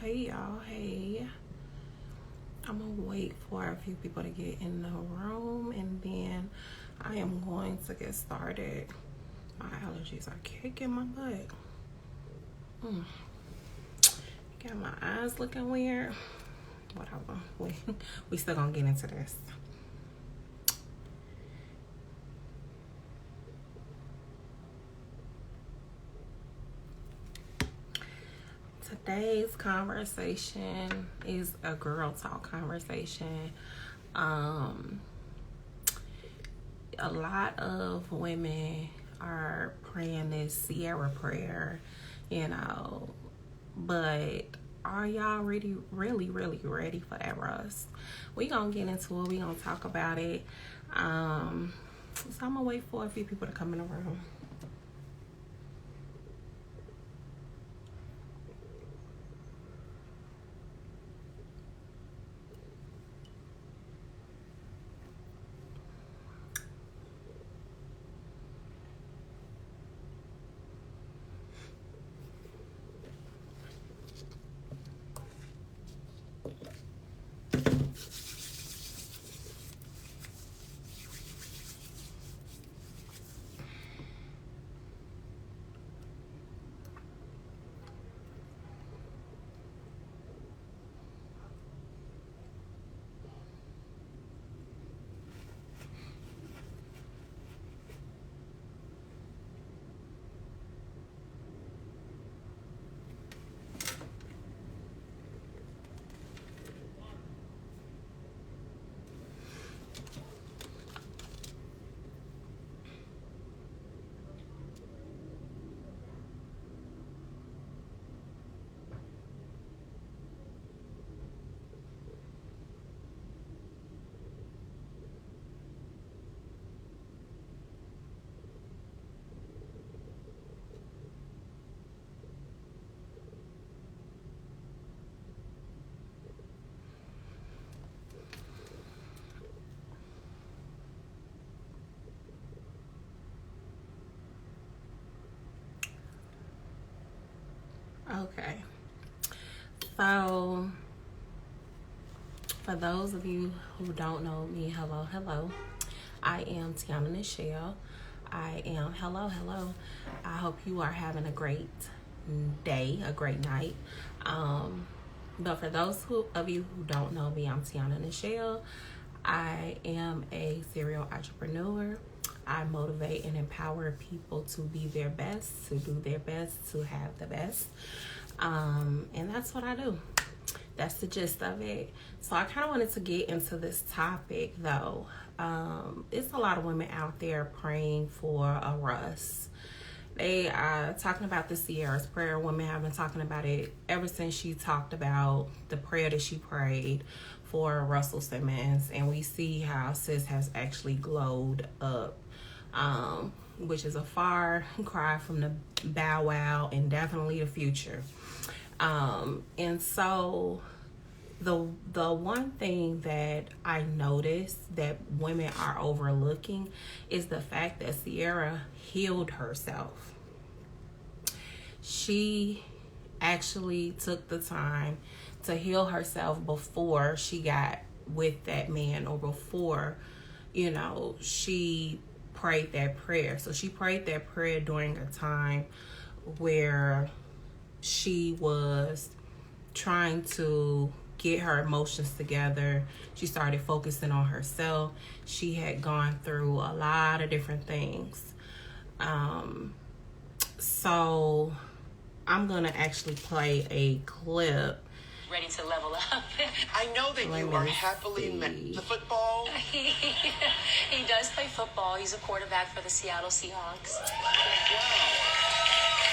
Hey y'all, hey. I'm gonna wait for a few people to get in the room and then I am going to get started. My allergies are kicking my butt. Got my eyes looking weird. Whatever. We still gonna get into this. Today's conversation is a girl talk conversation. A lot of women are praying this Sierra prayer, but are y'all really ready for A Russ? We gonna get into it. We gonna talk about it. So I'm gonna wait for a few people to come in the room. Okay, so for those of you who don't know me, hello. I am Tiana Nichelle. Hello. I hope you are having a great day, a great night. But for those of you who don't know me, I'm Tiana Nichelle. I am a serial entrepreneur. I motivate and empower people to be their best, to do their best, to have the best. And that's what I do. That's the gist of it. So I kind of wanted to get into this topic, though. It's a lot of women out there praying for a Russ. They are talking about the Sierra's prayer. Women have been talking about it ever since she talked about the prayer that she prayed for Russell Simmons. And we see how sis has actually glowed up, which is a far cry from the Bow Wow and definitely the future. And so the one thing that I noticed that women are overlooking is the fact that Sierra healed herself. She actually took the time to heal herself before she got with that man, or before, she prayed that prayer. So she prayed that prayer during a time where she was trying to get her emotions together. She started focusing on herself. She had gone through a lot of different things. So I'm gonna actually play a clip. Ready to level up. I know that you are happily met the football. He does play football. He's a quarterback for the Seattle Seahawks. Wow.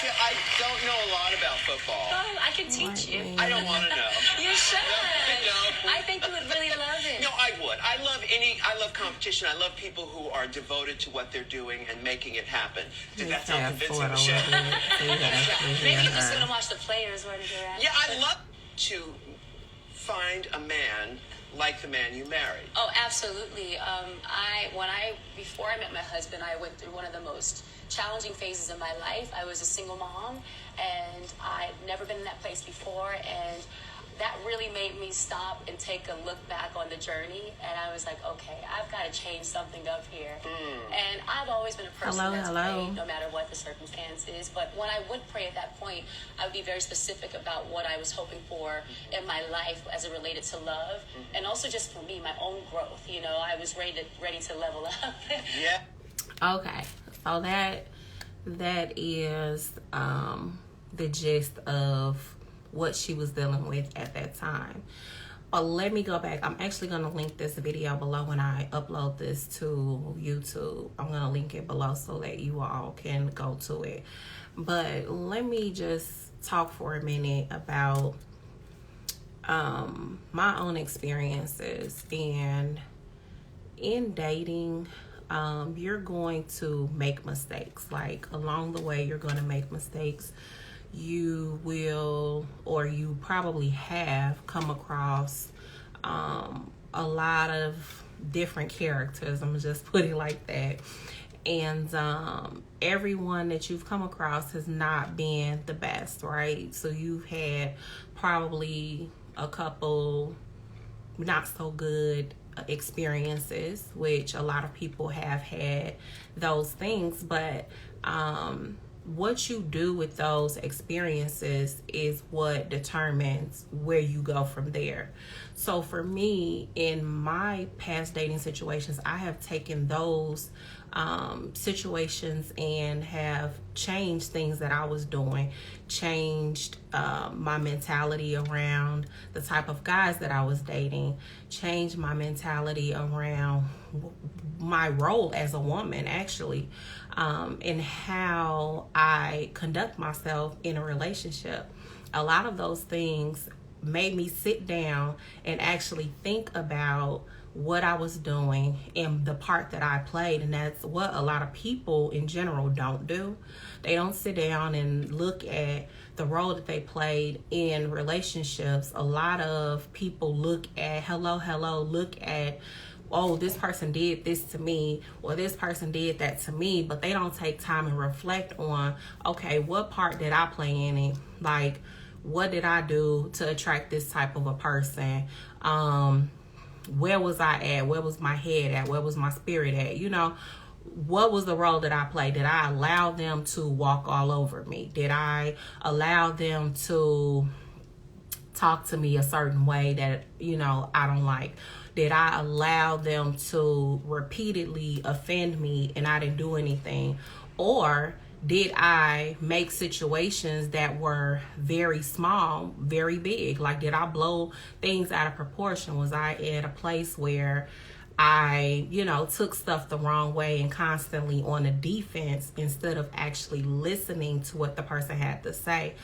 Yeah, I don't know a lot about football. Oh, I can teach you. I don't want to know. You should. No. I think you would really love it. No, I would. I love competition. I love people who are devoted to what they're doing and making it happen. Did that sound convincing, Michelle? Maybe you just want to watch the players where they're at. Yeah, I'd love to find a man like the man you married? Oh, absolutely. Before I met my husband, I went through one of the most challenging phases in my life. I was a single mom, and I'd never been in that place before, and that really made me stop and take a look back on the journey. And I was like, okay, I've got to change something up here. And I've always been a person that's prayed no matter what the circumstances. But when I would pray at that point, I would be very specific about what I was hoping for in my life as it related to love. And also just for me, my own growth. You know, I was ready to level up. Yeah. Okay. So that is the gist of what she was dealing with at that time. Let me go back. I'm actually going to link this video below when I upload this to YouTube. I'm going to link it below so that you all can go to it. But let me just talk for a minute about my own experiences. And in dating, you're going to make mistakes. Like, along the way, you're going to make mistakes. You will, or you probably have, come across a lot of different characters. I'm just put it like that. And everyone that you've come across has not been the best, right? So you've had probably a couple not so good experiences, which a lot of people have had those things. But what you do with those experiences is what determines where you go from there. So for me, in my past dating situations, I have taken those situations and have changed things that I was doing, changed my mentality around the type of guys that I was dating, changed my mentality around my role as a woman, actually, and how I conduct myself in a relationship. A lot of those things made me sit down and actually think about what I was doing and the part that I played. And that's what a lot of people in general don't do. They don't sit down and look at the role that they played in relationships. A lot of people look at, look at, oh, this person did this to me, or this person did that to me, but they don't take time and reflect on, okay, what part did I play in it? Like, what did I do to attract this type of a person? Where was I at? Where was my head at? Where was my spirit at? You know, what was the role that I played? Did I allow them to walk all over me? Did I allow them to talk to me a certain way that, you know, I don't like? Did I allow them to repeatedly offend me and I didn't do anything? Or did I make situations that were very small, very big? Like, did I blow things out of proportion? Was I at a place where I, you know, took stuff the wrong way and constantly on the defense instead of actually listening to what the person had to say?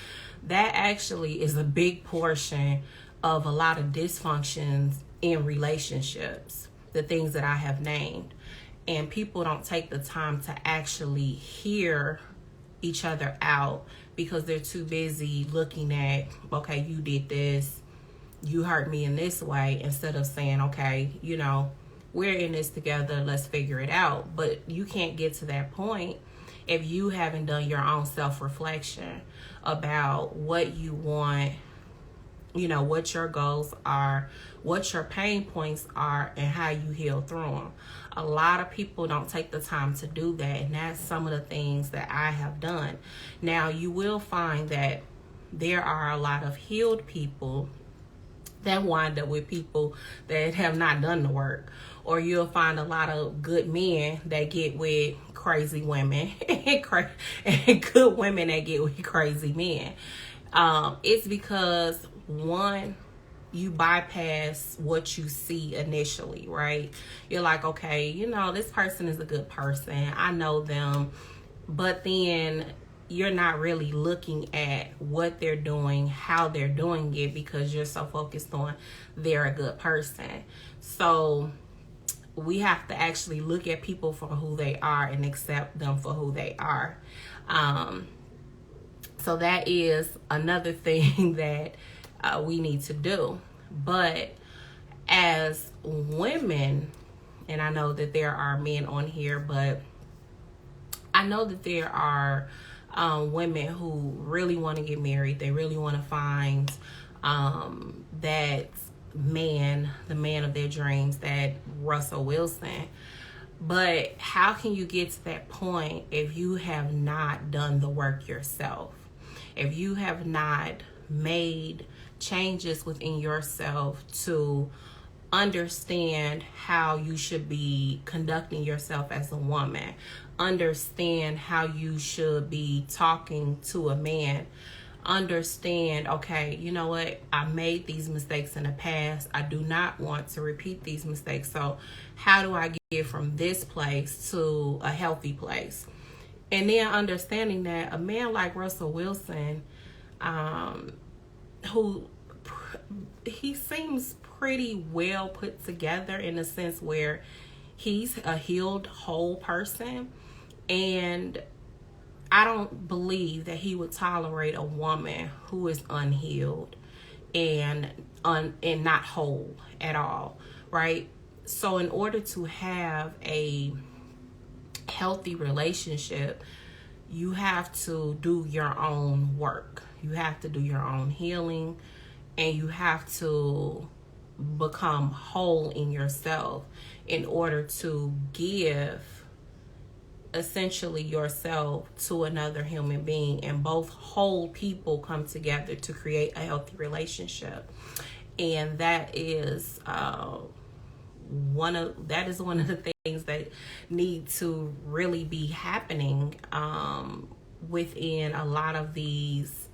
That actually is a big portion of a lot of dysfunctions in relationships, the things that I have named. And people don't take the time to actually hear each other out because they're too busy looking at, okay, you did this, you hurt me in this way, instead of saying, okay, you know, we're in this together, let's figure it out. But you can't get to that point if you haven't done your own self-reflection about what you want, you know, what your goals are, what your pain points are, and how you heal through them. A lot of people don't take the time to do that, and that's some of the things that I have done. Now, you will find that there are a lot of healed people that wind up with people that have not done the work. Or you'll find a lot of good men that get with crazy women and good women that get with crazy men. It's because, one, you bypass what you see initially, right? You're like, okay, you know, this person is a good person. I know them. But then you're not really looking at what they're doing, how they're doing it, because you're so focused on they're a good person. So we have to actually look at people for who they are and accept them for who they are. So that is another thing that we need to do. But as women, and I know that there are men on here, but I know that there are women who really want to get married. They really want to find that man, the man of their dreams, that Russell Wilson. But how can you get to that point if you have not done the work yourself? If you have not made changes within yourself to understand how you should be conducting yourself as a woman, understand how you should be talking to a man, understand, okay, you know what, I made these mistakes in the past, I do not want to repeat these mistakes, so how do I get from this place to a healthy place? And then understanding that a man like Russell Wilson, who he seems pretty well put together in a sense where he's a healed, whole person, and I don't believe that he would tolerate a woman who is unhealed and not whole at all, right? So in order to have a healthy relationship, you have to do your own work. You have to do your own healing, and you have to become whole in yourself in order to give essentially yourself to another human being, and both whole people come together to create a healthy relationship. And that is one of the things that need to really be happening within a lot of these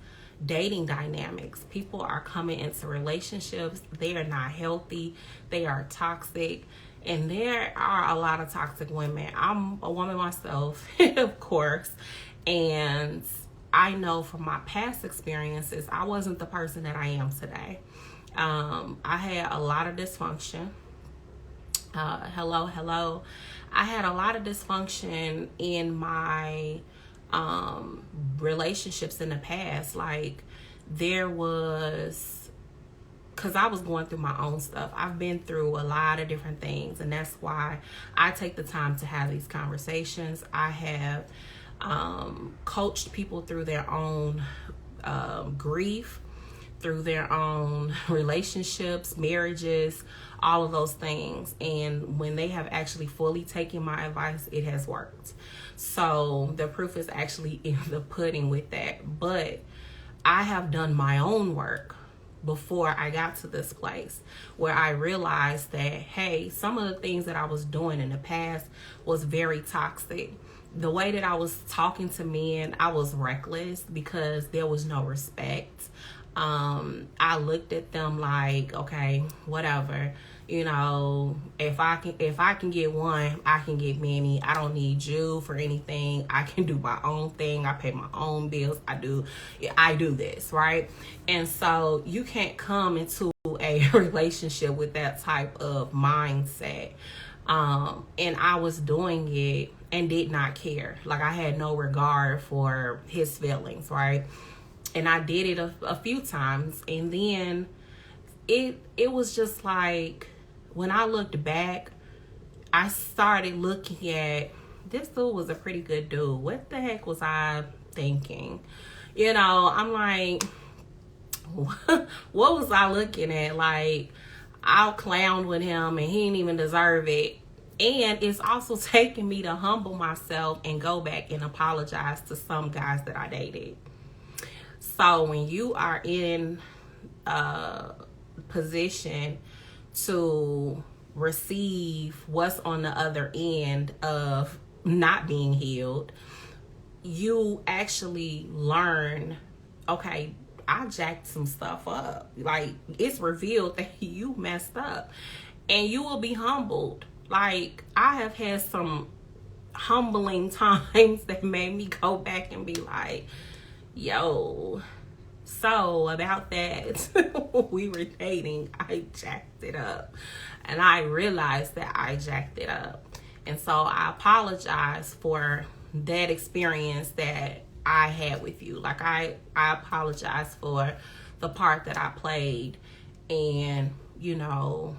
dating dynamics. People are coming into relationships, they are not healthy, they are toxic. And there are a lot of toxic women. I'm a woman myself, of course. And I know from my past experiences, I wasn't the person that I am today. I had a lot of dysfunction. Hello. I had a lot of dysfunction in my relationships in the past. Like, there was... because I was going through my own stuff. I've been through a lot of different things, and that's why I take the time to have these conversations. I have coached people through their own grief, through their own relationships, marriages, all of those things. And when they have actually fully taken my advice, it has worked. So the proof is actually in the pudding with that. But I have done my own work before I got to this place where I realized that, hey, some of the things that I was doing in the past was very toxic. The way that I was talking to men, I was reckless because there was no respect. I looked at them like, okay, whatever. You know, if I can get one, I can get many. I don't need you for anything. I can do my own thing. I pay my own bills. I do this, right? And so you can't come into a relationship with that type of mindset. And I was doing it and did not care. Like, I had no regard for his feelings, right? And I did it a few times, and then it was just like, when I looked back, I started looking at, this dude was a pretty good dude. What the heck was I thinking? You know, I'm like, what was I looking at? Like, I clowned with him and he didn't even deserve it. And it's also taking me to humble myself and go back and apologize to some guys that I dated. So when you are in a position to receive what's on the other end of not being healed, you actually learn, okay, I jacked some stuff up. Like, it's revealed that you messed up, and you will be humbled. Like, I have had some humbling times that made me go back and be like, yo, so about that, we were dating, I jacked it up. And I realized that I jacked it up. And so I apologize for that experience that I had with you. Like, I apologize for the part that I played. And, you know,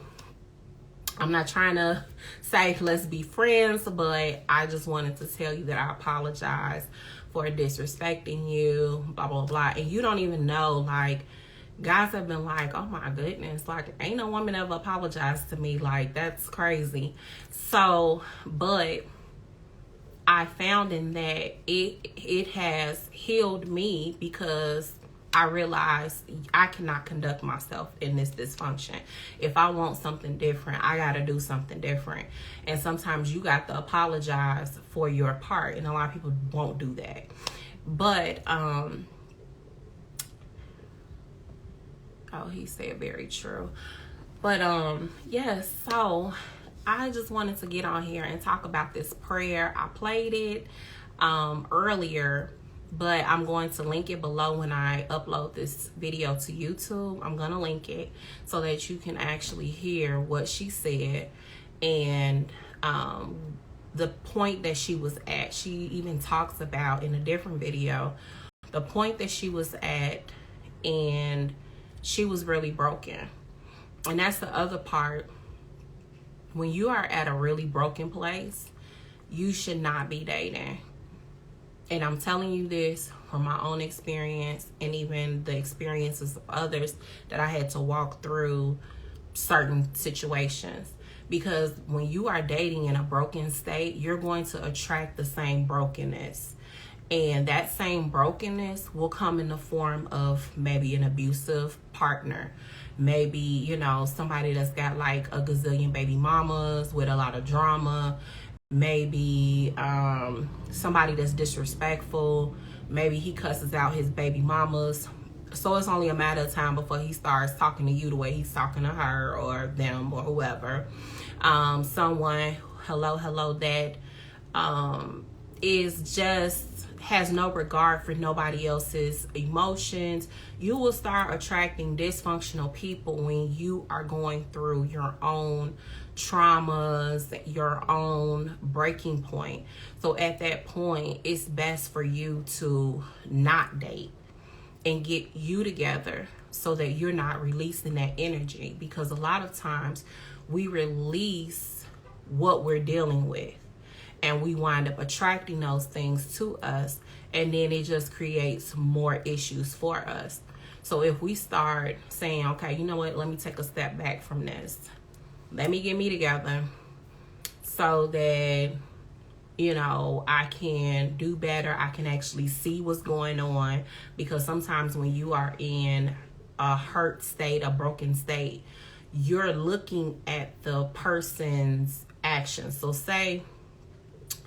I'm not trying to say let's be friends, but I just wanted to tell you that I apologize for disrespecting you, blah, blah, blah. And you don't even know, like, guys have been like, oh my goodness, like, ain't no woman ever apologized to me. Like, that's crazy. So, but I found in that it has healed me, because I realized I cannot conduct myself in this dysfunction. If I want something different, I got to do something different. And sometimes you got to apologize for your part. And a lot of people won't do that. But, oh, he said very true. But, yes, so I just wanted to get on here and talk about this prayer. I played it earlier, but I'm going to link it below when I upload this video to YouTube. I'm going to link it so that you can actually hear what she said and the point that she was at. She even talks about in a different video the point that she was at, and she was really broken. And that's the other part. When you are at a really broken place, you should not be dating. And I'm telling you this from my own experience, and even the experiences of others that I had to walk through certain situations. Because when you are dating in a broken state, you're going to attract the same brokenness. And that same brokenness will come in the form of maybe an abusive partner. Maybe, you know, somebody that's got like a gazillion baby mamas with a lot of drama. Maybe somebody that's disrespectful. Maybe he cusses out his baby mamas. So it's only a matter of time before he starts talking to you the way he's talking to her or them or whoever. Someone, hello, that is just has no regard for nobody else's emotions. You will start attracting dysfunctional people when you are going through your own traumas, your own breaking point. So at that point, it's best for you to not date and get you together so that you're not releasing that energy. Because a lot of times we release what we're dealing with, and we wind up attracting those things to us, and then it just creates more issues for us. So if we start saying, okay, you know what, let me take a step back from this. Let me get me together so that, you know, I can do better. I can actually see what's going on. Because sometimes when you are in a hurt state, a broken state, you're looking at the person's actions. So say,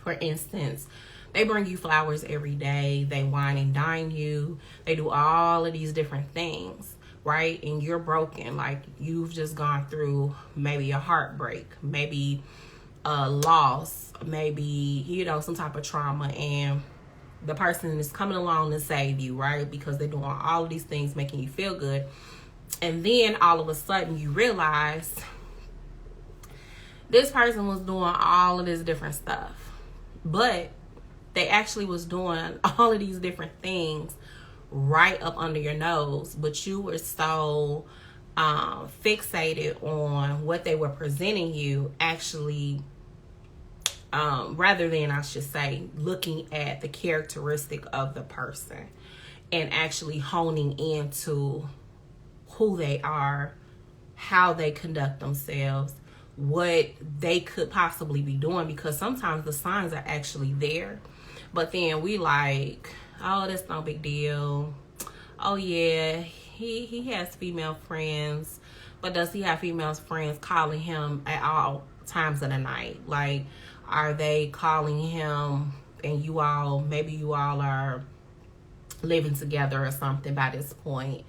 for instance, they bring you flowers every day. They wine and dine you. They do all of these different things, right? And you're broken. Like, you've just gone through maybe a heartbreak, maybe a loss, maybe, you know, some type of trauma. And the person is coming along to save you, right? Because they're doing all of these things, making you feel good. And then all of a sudden you realize this person was doing all of this different stuff. But they actually was doing all of these different things right up under your nose. But you were so fixated on what they were presenting you, actually, rather than, I should say, looking at the characteristic of the person and actually honing into who they are, how they conduct themselves, what they could possibly be doing. Because sometimes the signs are actually there, but then we like, oh, that's no big deal. Oh yeah, he has female friends, but does he have female friends calling him at all times of the night? Like, are they calling him, and you all, maybe you all are living together or something by this point,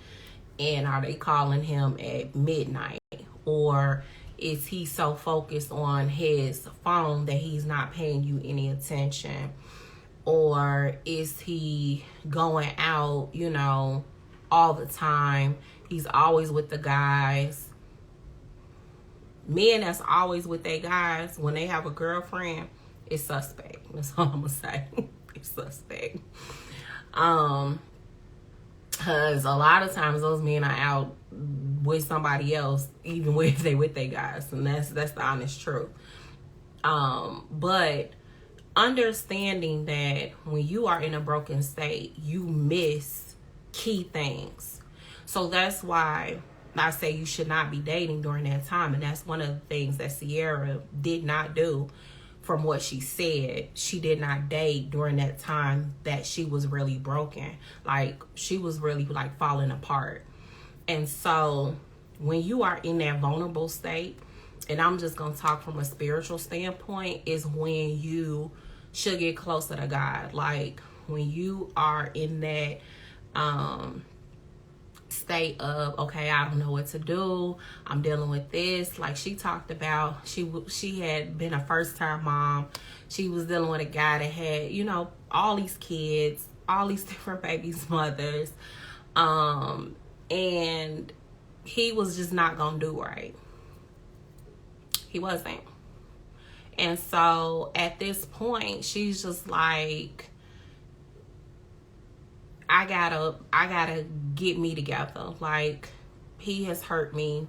and are they calling him at midnight? Or is he so focused on his phone that he's not paying you any attention? Or is he going out, you know, all the time? He's always with the guys. Men that's always with their guys, when they have a girlfriend, it's suspect. That's all I'm gonna say. It's suspect. Because a lot of times those men are out with somebody else, even if they with their guys. And that's the honest truth. But understanding that when you are in a broken state, you miss key things. So that's why I say you should not be dating during that time. And that's one of the things that Sierra did not do. From what she said, she did not date during that time that she was really broken. Like, she was really like falling apart. And so when you are in that vulnerable state, and I'm just going to talk from a spiritual standpoint, is when you should get closer to God. Like, when you are in that state of, okay, I don't know what to do, I'm dealing with this. Like she talked about, she had been a first-time mom. She was dealing with a guy that had, you know, all these kids, all these different babies' mothers, and he was just not gonna do right. He wasn't. And so at this point, she's just like, I gotta get me together. Like, he has hurt me.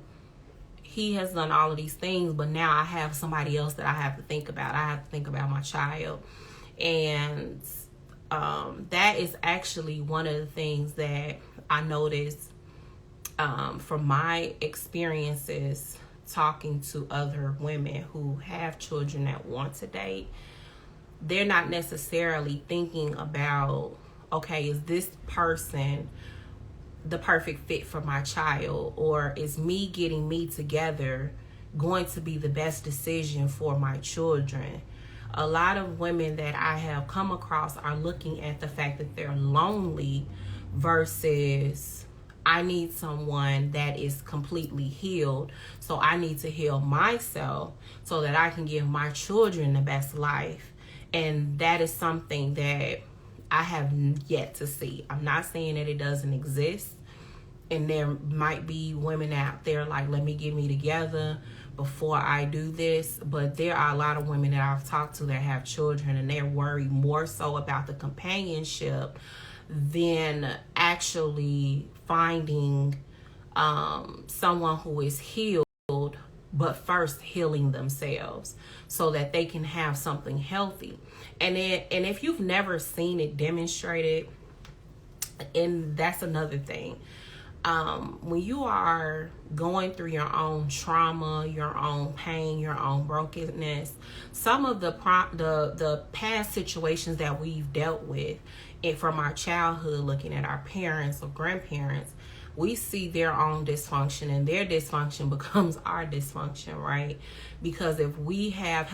He has done all of these things, but now I have somebody else that I have to think about. I have to think about my child. And that is actually one of the things that I noticed from my experiences talking to other women who have children that want to date. They're not necessarily thinking about, okay, is this person the perfect fit for my child? Or is me getting me together going to be the best decision for my children? A lot of women that I have come across are looking at the fact that they're lonely versus, I need someone that is completely healed. So I need to heal myself so that I can give my children the best life. And that is something that I have yet to see. I'm not saying that it doesn't exist. And there might be women out there like, let me get me together before I do this. But there are a lot of women that I've talked to that have children, and they're worried more so about the companionship than actually finding someone who is healed, but first healing themselves so that they can have something healthy. And if you've never seen it demonstrated, and that's another thing, when you are going through your own trauma, your own pain, your own brokenness, some of the past situations that we've dealt with, and from our childhood, looking at our parents or grandparents, we see their own dysfunction, and their dysfunction becomes our dysfunction, right? Because if we have,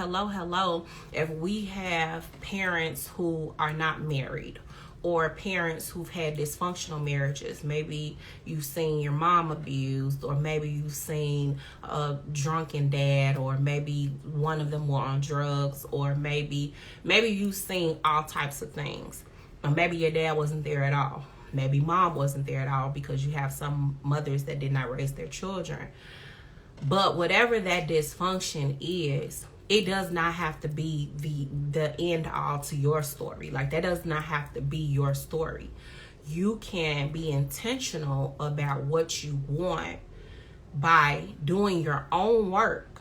if we have parents who are not married, or parents who've had dysfunctional marriages, maybe you've seen your mom abused, or maybe you've seen a drunken dad, or maybe one of them were on drugs, or maybe you've seen all types of things. Or maybe your dad wasn't there at all. Maybe mom wasn't there at all, because you have some mothers that did not raise their children. But whatever that dysfunction is, it does not have to be the end all to your story. Like, that does not have to be your story. You can be intentional about what you want by doing your own work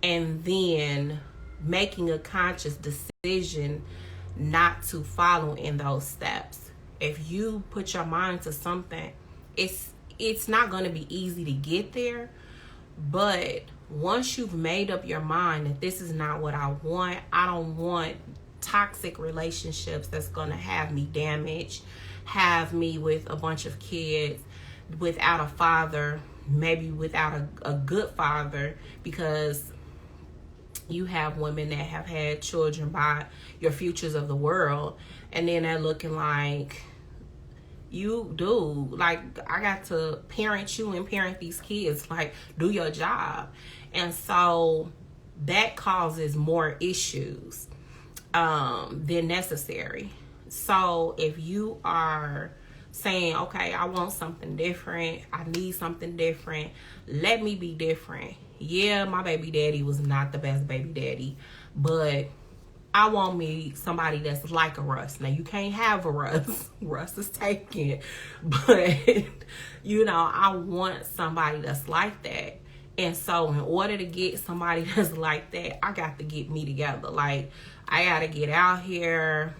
and then making a conscious decision not to follow in those steps. If you put your mind to something, it's not going to be easy to get there, but once you've made up your mind that this is not what I want, I don't want toxic relationships that's going to have me damaged, have me with a bunch of kids, without a father, maybe without a good father, because you have women that have had children by your futures of the world, and then they're looking like, you do, like, I got to parent you and parent these kids, like, do your job. And so that causes more issues than necessary. So if you are saying, okay, I want something different, I need something different, let me be different. Yeah, my baby daddy was not the best baby daddy, but I want me somebody that's like a Russ. Now, you can't have a Russ. Russ is taken. But, you know, I want somebody that's like that. And so in order to get somebody that's like that, I got to get me together. Like, I got to get out here.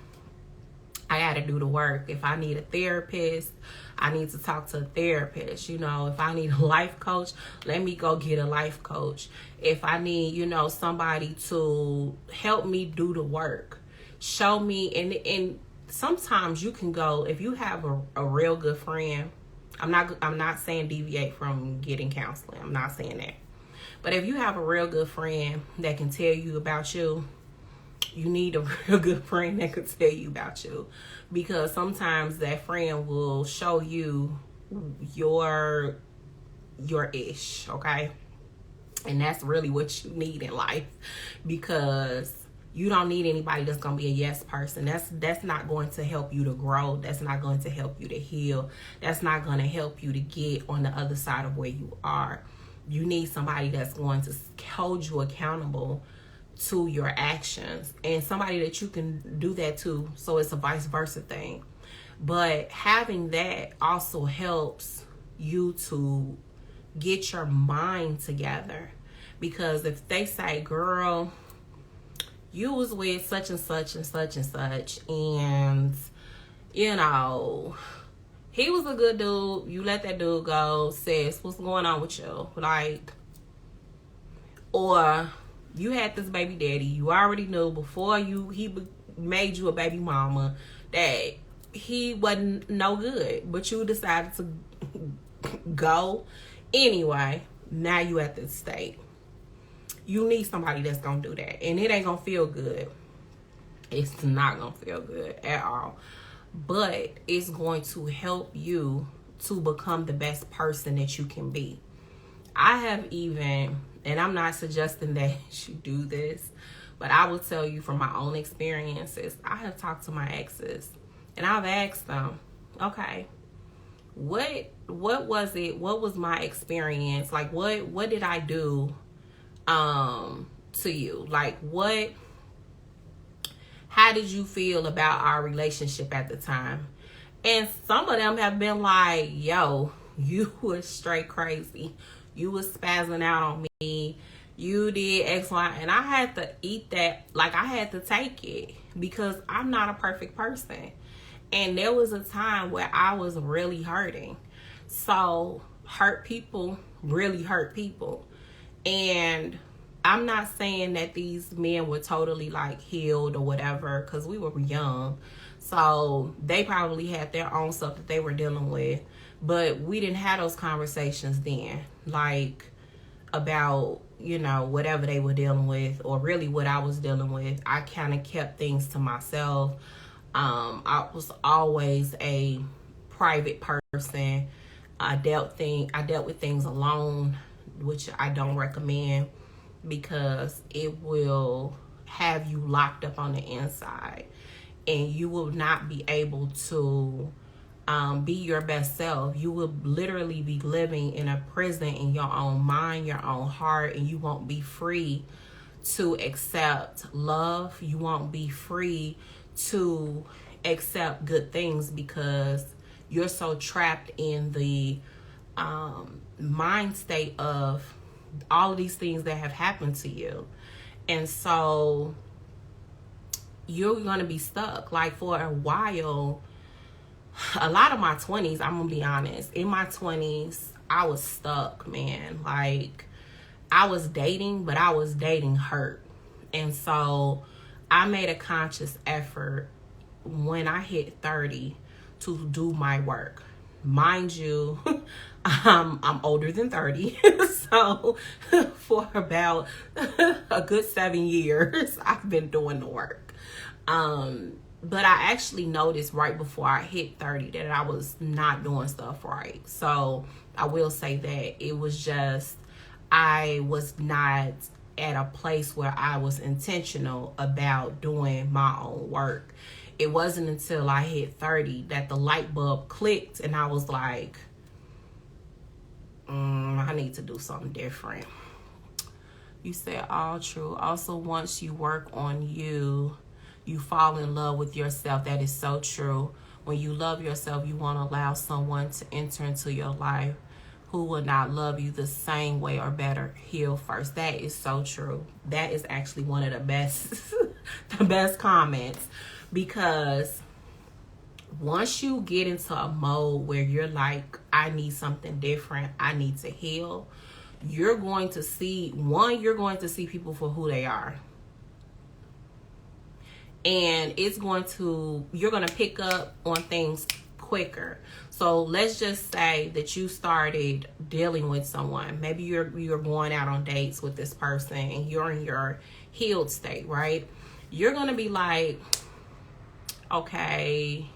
I got to do the work. If I need a therapist, I need to talk to a therapist. You know, if I need a life coach, let me go get a life coach. If I need, you know, somebody to help me do the work, show me. And sometimes you can go, if you have a real good friend, I'm not saying deviate from getting counseling. I'm not saying that. But if you have a real good friend that can tell you about you, you need a real good friend that could tell you about you, because sometimes that friend will show you your ish, okay? And that's really what you need in life, because you don't need anybody that's going to be a yes person. That's not going to help you to grow. That's not going to help you to heal. That's not going to help you to get on the other side of where you are. You need somebody that's going to hold you accountable to your actions, and somebody that you can do that to, so it's a vice versa thing. But having that also helps you to get your mind together, because if they say, girl, you was with such and such and such and such, and you know, he was a good dude, you let that dude go, sis, what's going on with you? Like, or you had this baby daddy, you already knew before he made you a baby mama that he wasn't no good, but you decided to go anyway. Now you at this state. You need somebody that's gonna do that, and it ain't gonna feel good. It's not gonna feel good at all, but it's going to help you to become the best person that you can be. I have even, and I'm not suggesting that you do this, but I will tell you from my own experiences, I have talked to my exes, and I've asked them, okay, what was it? What was my experience? Like, what did I do to you? Like, how did you feel about our relationship at the time? And some of them have been like, yo, you was straight crazy. You was spazzing out on me. You did X, Y, and I had to eat that. Like, I had to take it, because I'm not a perfect person. And there was a time where I was really hurting. So hurt people really hurt people. And I'm not saying that these men were totally like healed or whatever, because we were young. So they probably had their own stuff that they were dealing with. But we didn't have those conversations then, like about, you know, whatever they were dealing with, or really what I was dealing with. I kind of kept things to myself. I was always a private person. I dealt with things alone, which I don't recommend, because it will have you locked up on the inside, and you will not be able to be your best self. You will literally be living in a prison in your own mind, your own heart, and you won't be free to accept love. You won't be free to accept good things, because you're so trapped in the mind state of all of these things that have happened to you. And so you're going to be stuck. Like, for a while, a lot of my 20s, I'm going to be honest, in my 20s, I was stuck, man. Like, I was dating, but I was dating hurt. And so I made a conscious effort when I hit 30 to do my work. Mind you, I'm older than 30. So for about a good 7 years, I've been doing the work. But I actually noticed right before I hit 30 that I was not doing stuff right. So I will say that it was just, I was not at a place where I was intentional about doing my own work. It wasn't until I hit 30 that the light bulb clicked, and I was like, I need to do something different. You said all true. Also, once you work on you, you fall in love with yourself. That is so true. When you love yourself, you want to allow someone to enter into your life who will not love you the same way or better. Heal first. That is so true. That is actually one of the best the best comments, because once you get into a mode where you're like, I need something different, I need to heal, you're going to see people for who they are. And you're going to pick up on things quicker. So let's just say that you started dealing with someone. Maybe you're going out on dates with this person and you're in your healed state, right? You're going to be like, okay,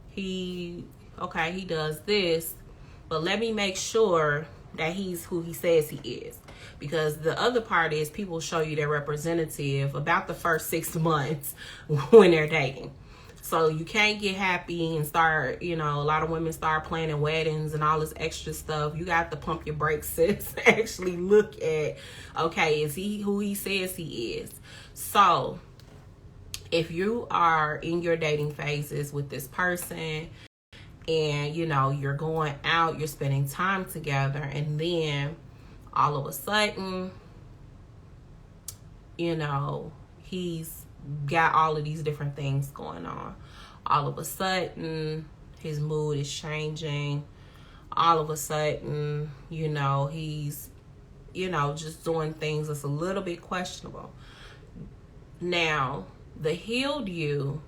he does this, but let me make sure that he's who he says he is. Because the other part is, people show you their representative about the first 6 months when they're dating. So you can't get happy and start, a lot of women start planning weddings and all this extra stuff. You got to pump your brakes, sis. Actually look at, okay, is he who he says he is? So if you are in your dating phases with this person and, you're going out, you're spending time together, and then all of a sudden, he's got all of these different things going on. All of a sudden, his mood is changing. All of a sudden, he's, just doing things that's a little bit questionable. Now, the healed you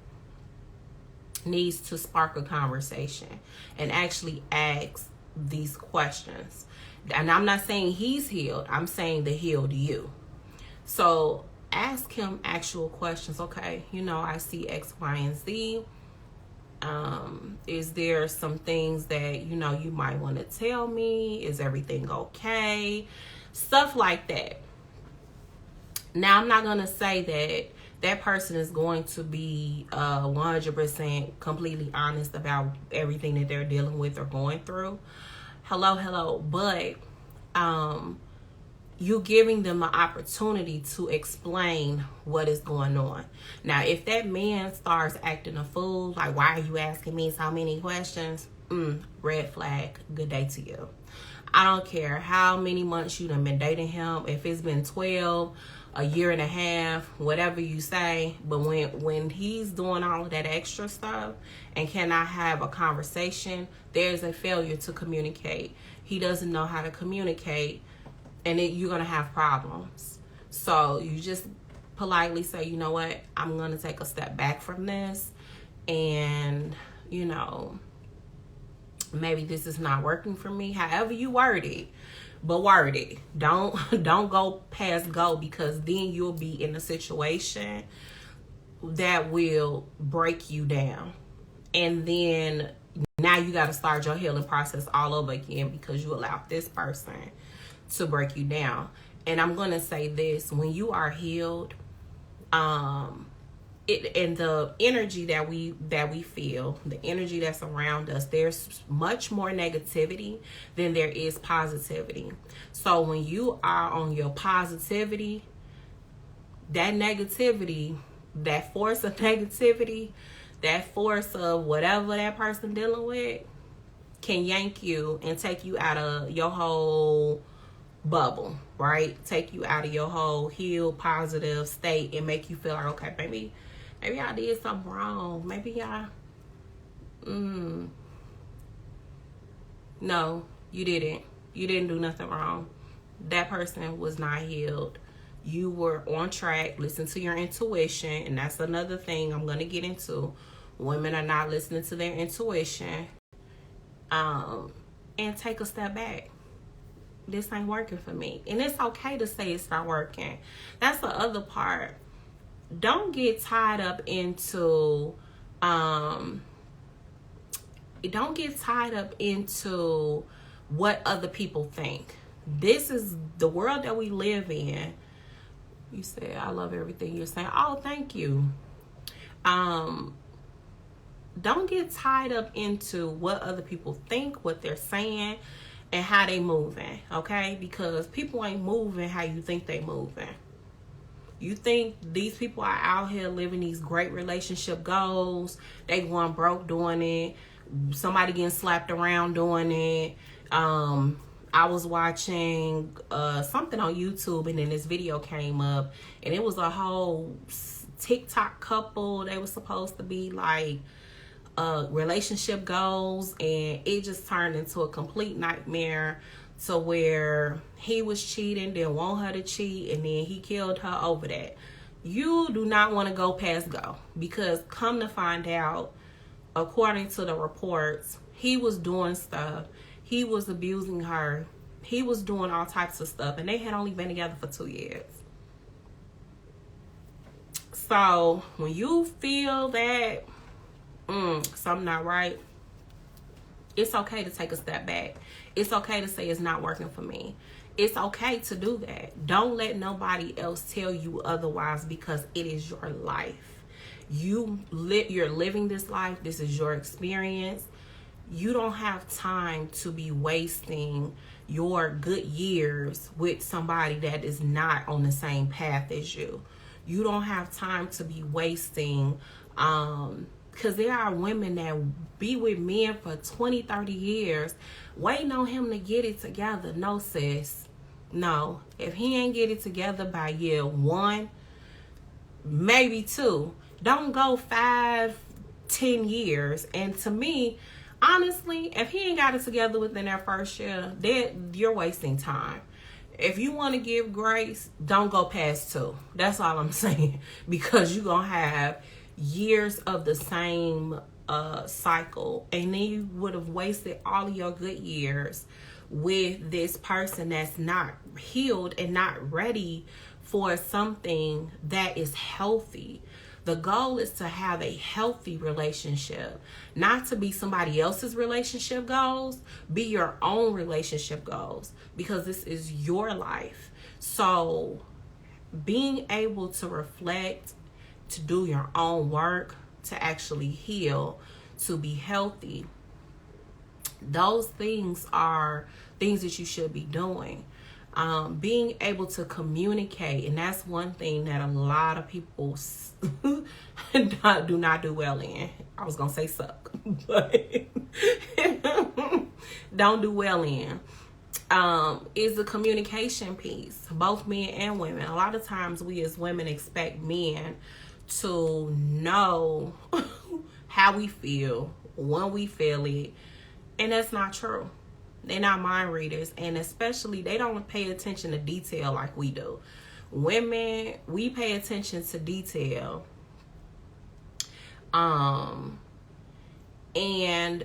needs to spark a conversation and actually ask these questions. And I'm not saying he's healed. I'm saying the healed you. So ask him actual questions. Okay, I see X, Y, and Z. Is there some things that, you might want to tell me? Is everything okay? Stuff like that. Now, I'm not going to say that person is going to be 100% completely honest about everything that they're dealing with or going through. Hello. But you giving them an opportunity to explain what is going on. Now, if that man starts acting a fool, like, why are you asking me so many questions? Red flag. Good day to you. I don't care how many months you done been dating him. If it's been 12, a year and a half, whatever you say. But when he's doing all of that extra stuff and cannot have a conversation, there's a failure to communicate. He doesn't know how to communicate, and you're going to have problems. So you just politely say, you know what, I'm going to take a step back from this, and, maybe this is not working for me. However you word it, but word it. Don't go past go, because then you'll be in a situation that will break you down. And then now you got to start your healing process all over again, because you allowed this person to break you down. And I'm going to say this, when you are healed, and the energy that we feel, the energy that's around us, there's much more negativity than there is positivity. So when you are on your positivity, that negativity, that force of negativity, that force of whatever that person dealing with can yank you and take you out of your whole bubble, right? Take you out of your whole healed, positive state and make you feel like, okay, maybe I did something wrong. Maybe no, you didn't. You didn't do nothing wrong. That person was not healed. You were on track. Listen to your intuition. And that's another thing I'm going to get into. Women are not listening to their intuition. And take a step back. This ain't working for me. And it's okay to say it's not working. That's the other part. Don't get tied up into what other people think. This is the world that we live in. You said, I love everything you're saying. Oh, thank you. Don't get tied up into what other people think, what they're saying, and how they moving, okay? Because people ain't moving how you think they moving. You think these people are out here living these great relationship goals? They going broke doing it. Somebody getting slapped around doing it. I was watching something on YouTube, and then this video came up, and it was a whole TikTok couple. They were supposed to be like relationship goals, and it just turned into a complete nightmare, to where he was cheating, didn't want her to cheat, and then he killed her over that. You do not want to go past go, because come to find out, according to the reports, he was doing stuff. He was abusing her. He was doing all types of stuff, and they had only been together for 2 years. So when you feel that something not right, it's okay to take a step back. It's okay to say it's not working for me. It's okay to do that. Don't let nobody else tell you otherwise, because it is your life. You're living this life. This is your experience. You don't have time to be wasting your good years with somebody that is not on the same path as you. You don't have time to be wasting, because there are women that be with men for 20, 30 years waiting on him to get it together. No, sis. No. If he ain't get it together by year 1, maybe 2, don't go 5, 10 years. And to me, honestly, if he ain't got it together within that first year, you're wasting time. If you want to give grace, don't go past 2. That's all I'm saying. Because you're going to have years of the same cycle, and then you would have wasted all of your good years with this person that's not healed and not ready for something that is healthy. The goal is to have a healthy relationship, not to be somebody else's relationship goals. Be your own relationship goals, because this is your life. So being able to reflect, to do your own work, to actually heal, to be healthy, those things are things that you should be doing. Being able to communicate, and that's one thing that a lot of people do not do well in. I was gonna say suck, but don't do well in. Is the communication piece, both men and women. A lot of times we as women expect men to know how we feel, when we feel it, and that's not true. They're not mind readers, and especially they don't pay attention to detail like we do. Women, we pay attention to detail, and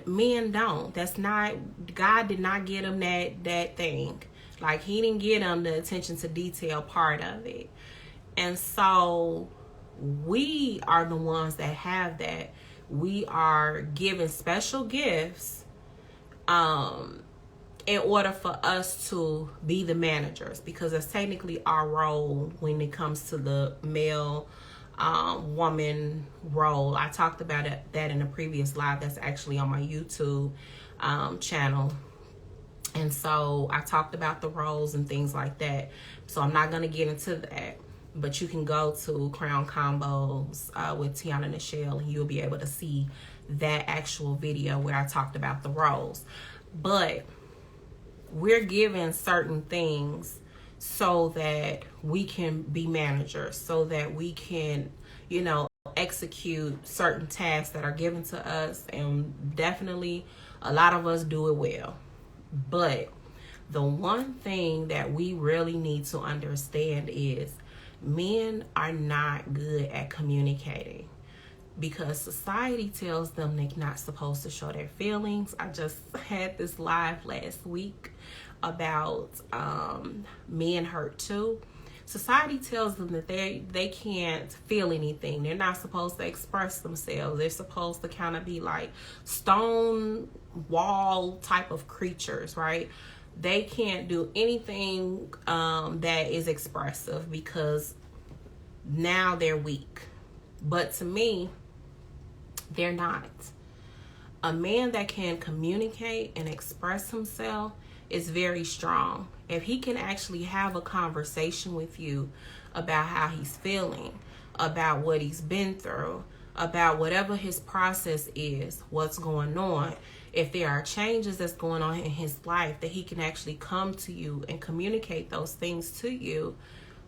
men don't. That's not, God did not get them that thing. Like, he didn't get them the attention to detail part of it. And so we are the ones that have that. We are given special gifts in order for us to be the managers, because that's technically our role when it comes to the male woman role. I talked about that in a previous live that's actually on my YouTube channel. And so I talked about the roles and things like that. So I'm not going to get into that. But you can go to Crown Convos with Tiana Nichelle, and you'll be able to see that actual video where I talked about the roles. But we're given certain things so that we can be managers, so that we can, execute certain tasks that are given to us. And definitely a lot of us do it well. But the one thing that we really need to understand is men are not good at communicating, because society tells them they're not supposed to show their feelings. I just had this live last week about men hurt too. Society tells them that they can't feel anything. They're not supposed to express themselves. They're supposed to kind of be like stone wall type of creatures, right? They can't do anything that is expressive, because now they're weak. But to me, they're not. A man that can communicate and express himself is very strong. If he can actually have a conversation with you about how he's feeling, about what he's been through, about whatever his process is, what's going on. If there are changes that's going on in his life, that he can actually come to you and communicate those things to you.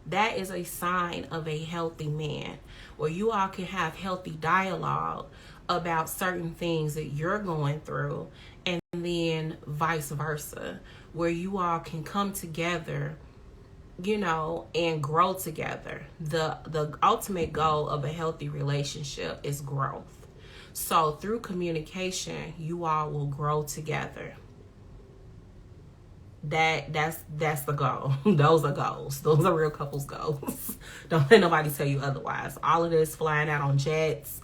That is a sign of a healthy man, where you all can have healthy dialogue about certain things that you're going through, and then vice versa, where you all can come together, you know, and grow together. The ultimate goal of a healthy relationship is growth. So through communication, you all will grow together. That's the goal. Those are goals. Those are real couples goals. Don't let nobody tell you otherwise. All of this flying out on jets,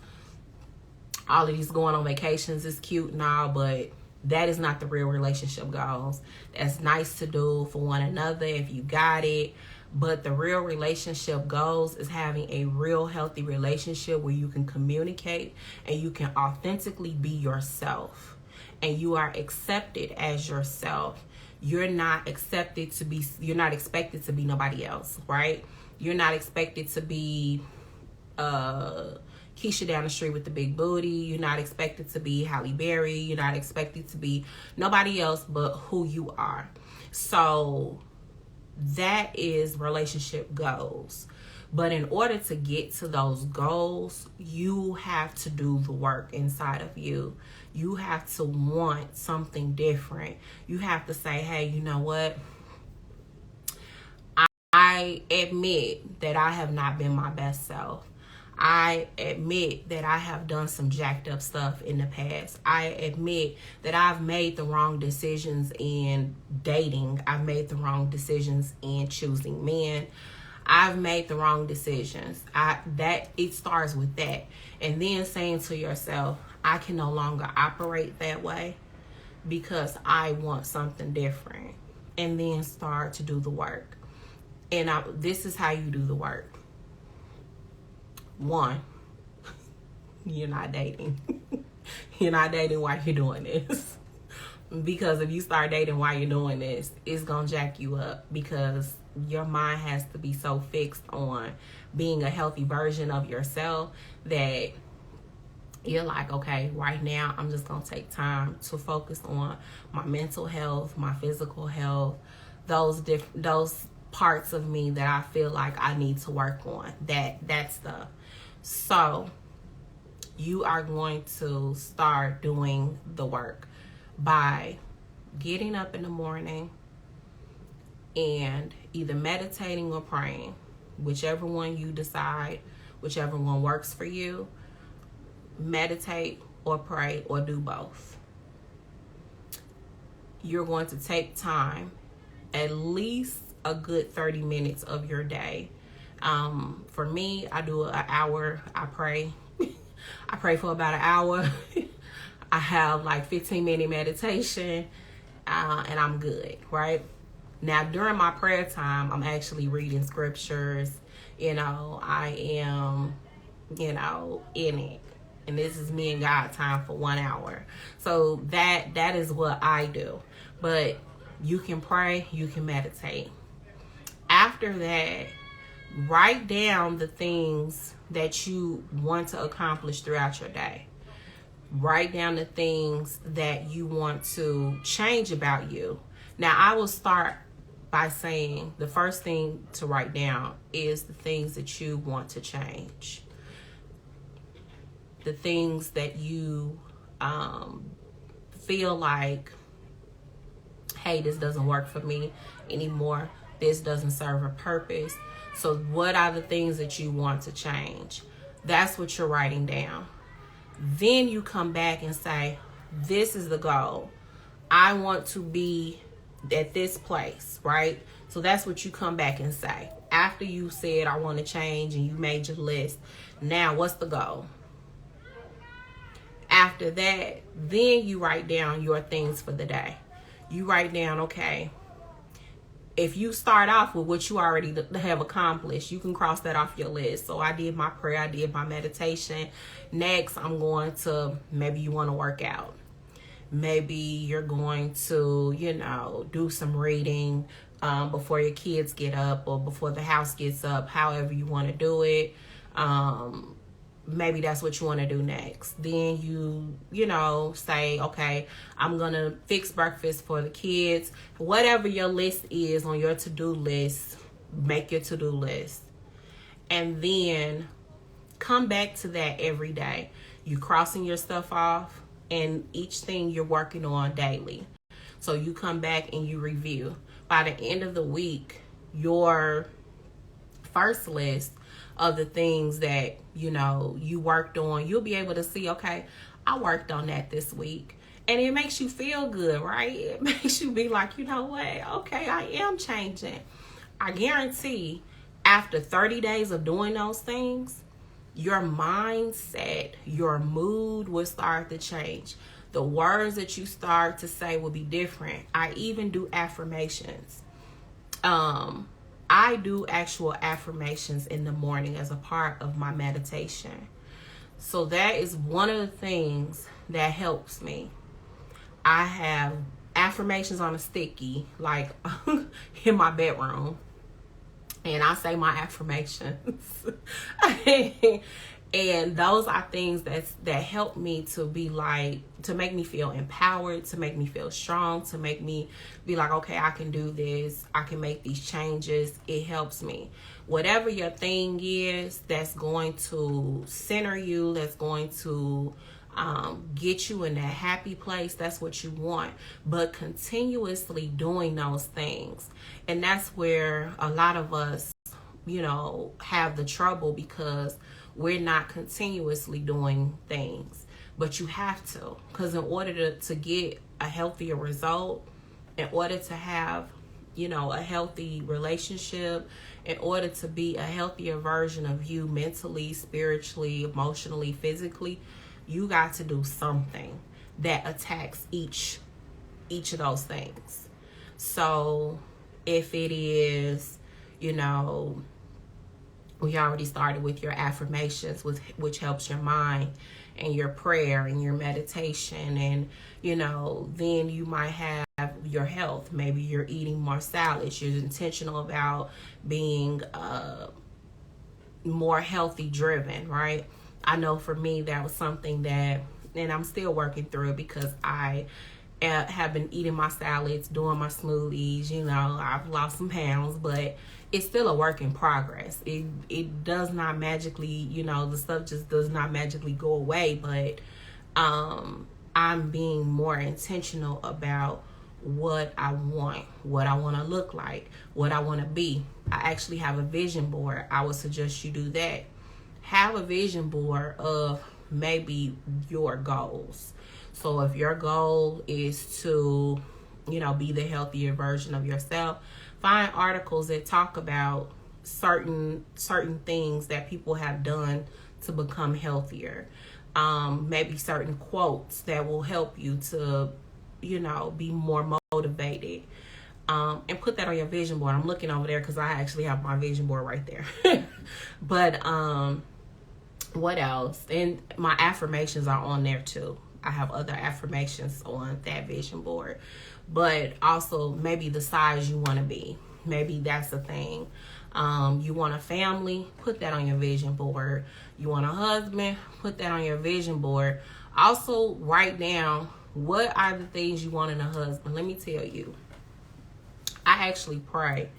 all of these going on vacations is cute and all, but that is not the real relationship goals. That's nice to do for one another if you got it. But the real relationship goals is having a real healthy relationship where you can communicate and you can authentically be yourself. And you are accepted as yourself. You're not expected to be nobody else, right? You're not expected to be Keisha down the street with the big booty. You're not expected to be Halle Berry. You're not expected to be nobody else but who you are. So that is relationship goals. But in order to get to those goals, you have to do the work inside of you. You have to want something different. You have to say, hey, you know what? I admit that I have not been my best self. I admit that I have done some jacked up stuff in the past. I admit that I've made the wrong decisions in dating. I've made the wrong decisions in choosing men. I've made the wrong decisions. It starts with that. And then saying to yourself, I can no longer operate that way because I want something different. And then start to do the work. And this is how you do the work. 1, you're not dating. You're not dating while you're doing this. Because if you start dating while you're doing this, it's going to jack you up, because your mind has to be so fixed on being a healthy version of yourself that you're like, okay, right now I'm just going to take time to focus on my mental health, my physical health, those parts of me that I feel like I need to work on, that stuff. So you are going to start doing the work by getting up in the morning and either meditating or praying, whichever one you decide, whichever one works for you. Meditate or pray or do both. You're going to take time, at least a good 30 minutes of your day. For me, I do an hour. I pray. I pray for about an hour. I have like 15-minute meditation, and I'm good, right? Now, during my prayer time, I'm actually reading scriptures. I am, in it. And this is me and God time for 1 hour. So that is what I do. But you can pray, you can meditate. After that, write down the things that you want to accomplish throughout your day. Write down the things that you want to change about you. Now, I will start by saying the first thing to write down is the things that you want to change. The things that you feel like, hey, this doesn't work for me anymore. This doesn't serve a purpose. So what are the things that you want to change? That's what you're writing down. Then you come back and say, this is the goal. I want to be at this place, right? So that's what you come back and say. After you said, I want to change, and you made your list. Now, what's the goal? After that, then you write down your things for the day. You write down, okay, if you start off with what you already have accomplished, you can cross that off your list. So I did my prayer, I did my meditation. Next, I'm going to, maybe you want to work out. Maybe you're going to, do some reading, before your kids get up or before the house gets up, however you want to do it. Maybe that's what you want to do next. Then you know, say, okay, I'm going to fix breakfast for the kids. Whatever your list is on your to-do list, make your to-do list. And then come back to that every day. You crossing your stuff off and each thing you're working on daily. So you come back and you review. By the end of the week, your first list of the things that, you know, you worked on, you'll be able to see, okay, I worked on that this week. And it makes you feel good, right? It makes you be like, you know what? Okay, I am changing. I guarantee after 30 days of doing those things, your mindset, your mood will start to change. The words that you start to say will be different. I even do affirmations. I do actual affirmations in the morning as a part of my meditation. So that is one of the things that helps me. I have affirmations on a sticky, like in my bedroom. And I say my affirmations. And those are things that help me to be like, to make me feel empowered, to make me feel strong, to make me be like, okay, I can do this. I can make these changes. It helps me. Whatever your thing is that's going to center you, that's going to get you in that happy place, that's what you want. But continuously doing those things. And that's where a lot of us, you know, have the trouble, because we're not continuously doing things. But you have to, because in order to get a healthier result, in order to have, you know, a healthy relationship, in order to be a healthier version of you mentally, spiritually, emotionally, physically, you got to do something that attacks each of those things. So if it is, you know, we already started with your affirmations, which helps your mind, and your prayer and your meditation, and, you know, then you might have your health. Maybe you're eating more salads. You're intentional about being more healthy driven, right? I know for me that was something that, and I'm still working through it, because I have been eating my salads, doing my smoothies. You know, I've lost some pounds, but it's still a work in progress. It does not magically, you know, the stuff just does not magically go away, but I'm being more intentional about what I want to look like, what I want to be. I actually have a vision board. I would suggest you do that. Have a vision board of maybe your goals. So if your goal is to, you know, be the healthier version of yourself, find articles that talk about certain things that people have done to become healthier. Maybe certain quotes that will help you to, you know, be more motivated. And put that on your vision board. I'm looking over there because I actually have my vision board right there. But what else? And my affirmations are on there too. I have other affirmations on that vision board. But also maybe the size you want to be. Maybe that's the thing. You want a family? Put that on your vision board. You want a husband? Put that on your vision board. Also write down, what are the things you want in a husband? Let me tell you. I actually pray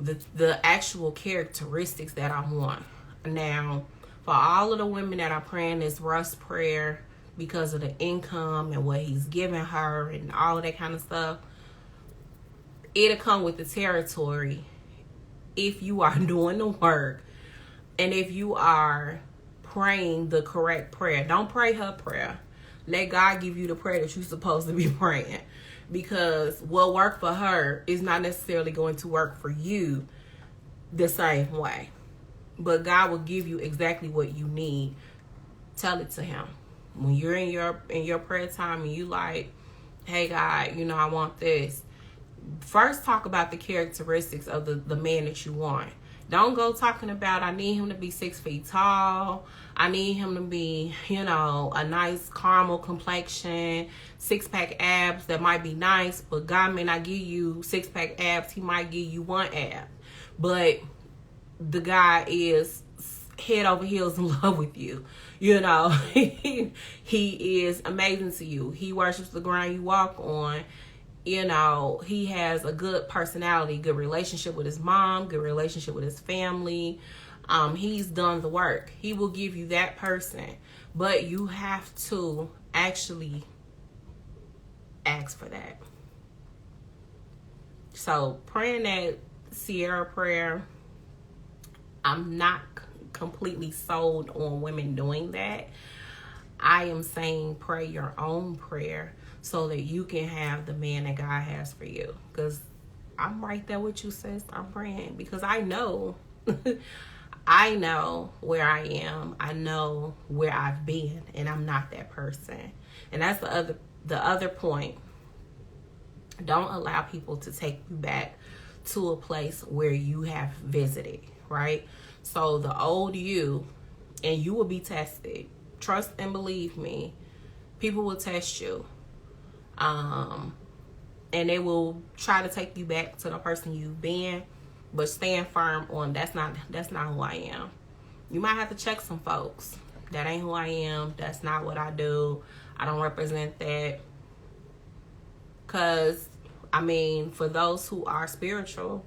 the actual characteristics that I want. Now, for all of the women that are praying this Russ prayer because of the income and what he's giving her and all of that kind of stuff, it'll come with the territory if you are doing the work and if you are praying the correct prayer. Don't pray her prayer. Let God give you the prayer that you're supposed to be praying. Because what worked for her is not necessarily going to work for you the same way. But God will give you exactly what you need. Tell it to him. When you're in your prayer time and you like, hey God, you know, I want this. First talk about the characteristics of the man that you want. Don't go talking about, I need him to be 6 feet tall. I need him to be, a nice caramel complexion, 6-pack abs. That might be nice, but God may not give you 6-pack abs. He might give you 1 ab. But the guy is head over heels in love with you. He is amazing to you. He worships the ground you walk on. He has a good personality, good relationship with his mom, good relationship with his family. He's done the work. He will give you that person. But you have to actually ask for that. So praying that Sierra prayer, I'm not completely sold on women doing that. I am saying pray your own prayer so that you can have the man that God has for you. Because I'm right there with you, sis. I'm praying because I know I know where I am. I know where I've been, and I'm not that person. And that's the other point. Don't allow people to take you back to a place where you have visited, right? So the old you, and you will be tested. Trust and believe me, people will test you. And they will try to take you back to the person you've been, but stand firm on that's not who I am. You might have to check some folks. That ain't who I am. That's not what I do. I don't represent that. Because, for those who are spiritual,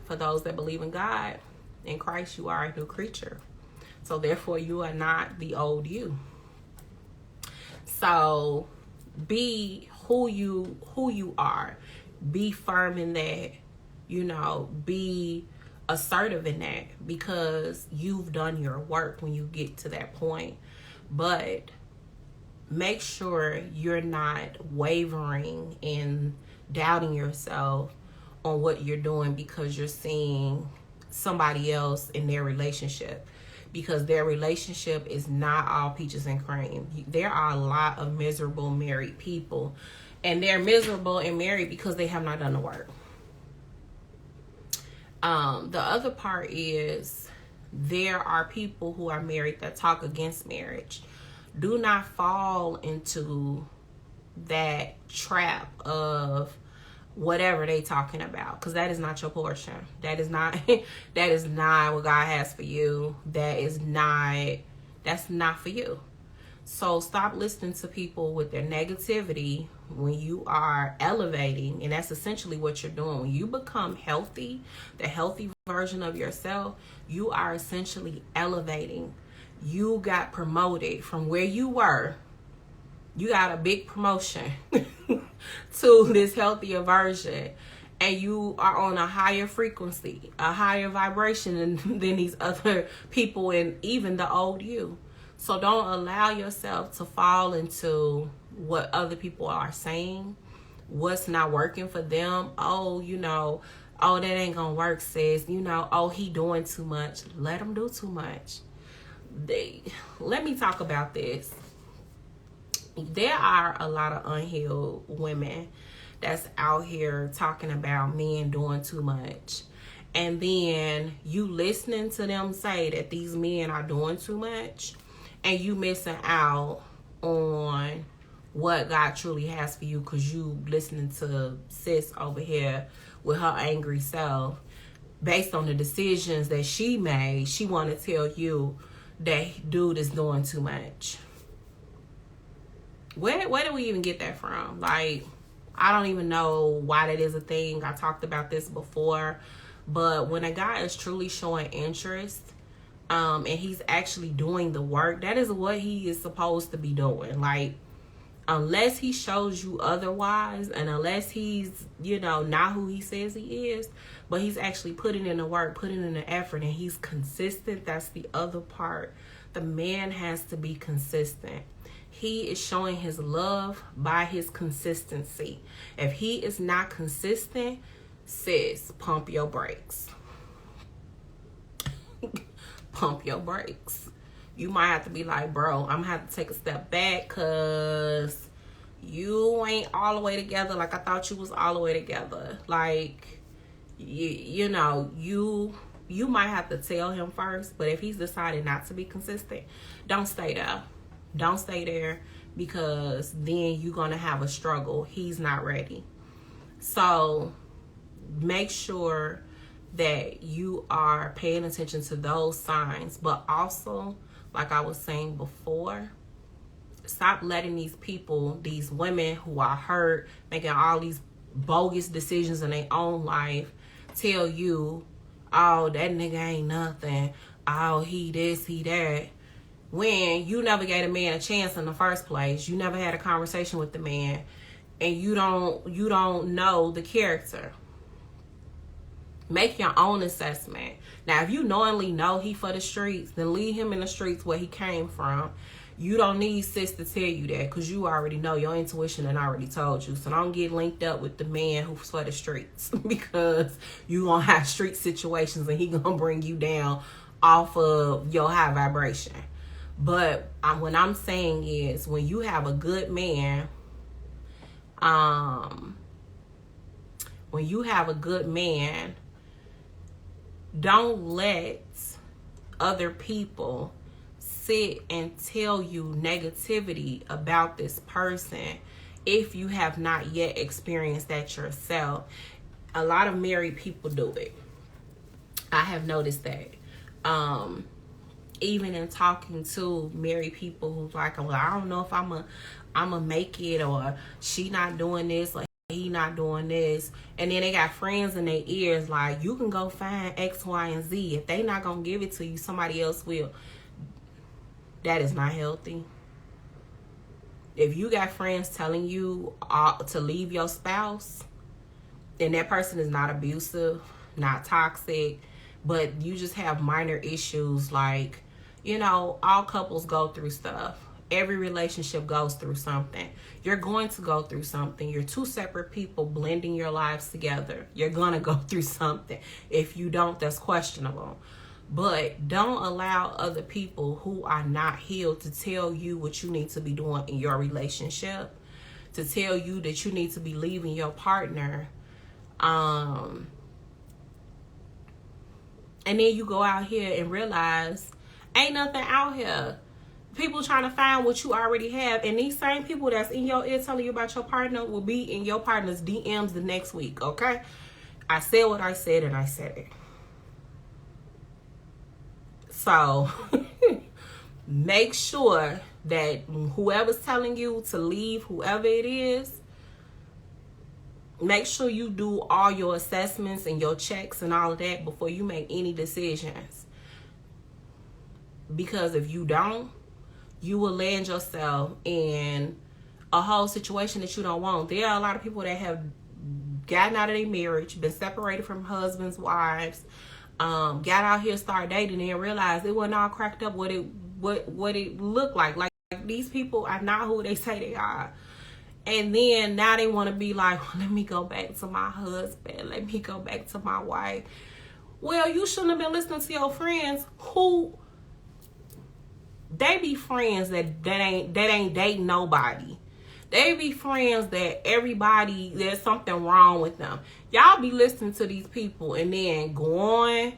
for those that believe in God, in Christ, you are a new creature. So therefore, you are not the old you. So be who you are. Be firm in that. Be assertive in that, because you've done your work when you get to that point. But make sure you're not wavering and doubting yourself on what you're doing because you're seeing somebody else in their relationship, because their relationship is not all peaches and cream. There are a lot of miserable married people, and they're miserable and married because they have not done the work. The other part is there are people who are married that talk against marriage. Do not fall into that trap of whatever they talking about, because that is not your portion. That is not what God has for you. That's not for you. So stop listening to people with their negativity when you are elevating, and that's essentially what you're doing. When you become healthy, the healthy version of yourself, you are essentially elevating. You got promoted from where you were. You got a big promotion to this healthier version, and you are on a higher frequency, a higher vibration than these other people, and even the old you. So don't allow yourself to fall into what other people are saying, what's not working for them. Oh, that ain't gonna work, sis. He doing too much. Let him do too much. Let me talk about this. There are a lot of unhealed women that's out here talking about men doing too much. And then you listening to them say that these men are doing too much, and you missing out on what God truly has for you because you listening to sis over here with her angry self. Based on the decisions that she made, she want to tell you that dude is doing too much. Where do we even get that from? I don't even know why that is a thing. I talked about this before. But when a guy is truly showing interest, and he's actually doing the work, that is what he is supposed to be doing. Unless he shows you otherwise, and unless he's, not who he says he is, but he's actually putting in the work, putting in the effort, and he's consistent. That's the other part. The man has to be consistent. He is showing his love by his consistency. If he is not consistent, sis, pump your brakes. Pump your brakes. You might have to be like, bro, I'm gonna have to take a step back because you ain't all the way together like I thought you was all the way together. you know, you might have to tell him first, but if he's decided not to be consistent, don't stay there. Don't stay there, because then you're going to have a struggle. He's not ready. So make sure that you are paying attention to those signs, but also, like I was saying before, stop letting these people, these women who are hurt, making all these bogus decisions in their own life, tell you, oh, that nigga ain't nothing, oh, he this, he that, when you never gave a man a chance in the first place. You never had a conversation with the man, and you don't know the character. Make your own assessment. Now, if you knowingly know he for the streets, then leave him in the streets where he came from. You don't need sis to tell you that, because you already know. Your intuition and already told you. So don't get linked up with the man who's for the streets, because you gonna have street situations and he gonna bring you down off of your high vibration. But what I'm saying is, when you have a good man, don't let other people sit and tell you negativity about this person if you have not yet experienced that yourself. A lot of married people do it. I have noticed that. Even in talking to married people who's like, well, I don't know if I'm a make it, or she not doing this, or he not doing this. And then they got friends in their ears like, you can go find X, Y, and Z. If they not gonna give it to you, somebody else will. That is not healthy. If you got friends telling you to leave your spouse, and that person is not abusive, not toxic, but you just have minor issues, like, you know, all couples go through stuff. Every relationship goes through something. You're going to go through something. You're two separate people blending your lives together. You're going to go through something. If you don't, that's questionable. But don't allow other people who are not healed to tell you what you need to be doing in your relationship, to tell you that you need to be leaving your partner. And then you go out here and realize ain't nothing out here. People trying to find what you already have. And these same people that's in your ear telling you about your partner will be in your partner's DMs the next week, okay? I said what I said, and I said it. So make sure that whoever's telling you to leave, whoever it is, make sure you do all your assessments and your checks and all of that before you make any decisions. Because if you don't, you will land yourself in a whole situation that you don't want. There are a lot of people that have gotten out of their marriage, been separated from husbands, wives, got out here, started dating, and realized it wasn't all cracked up what it looked like. Like these people are not who they say they are. And then now they want to be like, well, let me go back to my husband. Let me go back to my wife. Well, you shouldn't have been listening to your friends who they be friends that ain't dating nobody. They be friends that everybody, there's something wrong with them. Y'all be listening to these people and then going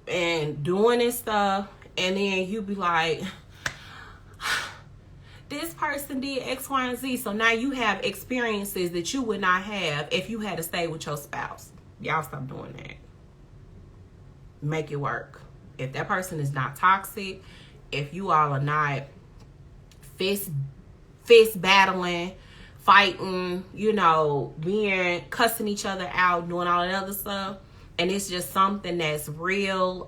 and doing this stuff, and then you be like, this person did X, Y, and Z. So now you have experiences that you would not have if you had to stay with your spouse. Y'all stop doing that. Make it work. If that person is not toxic, if you all are not fist battling, fighting, you know, being cussing each other out, doing all that other stuff, and it's just something that's real,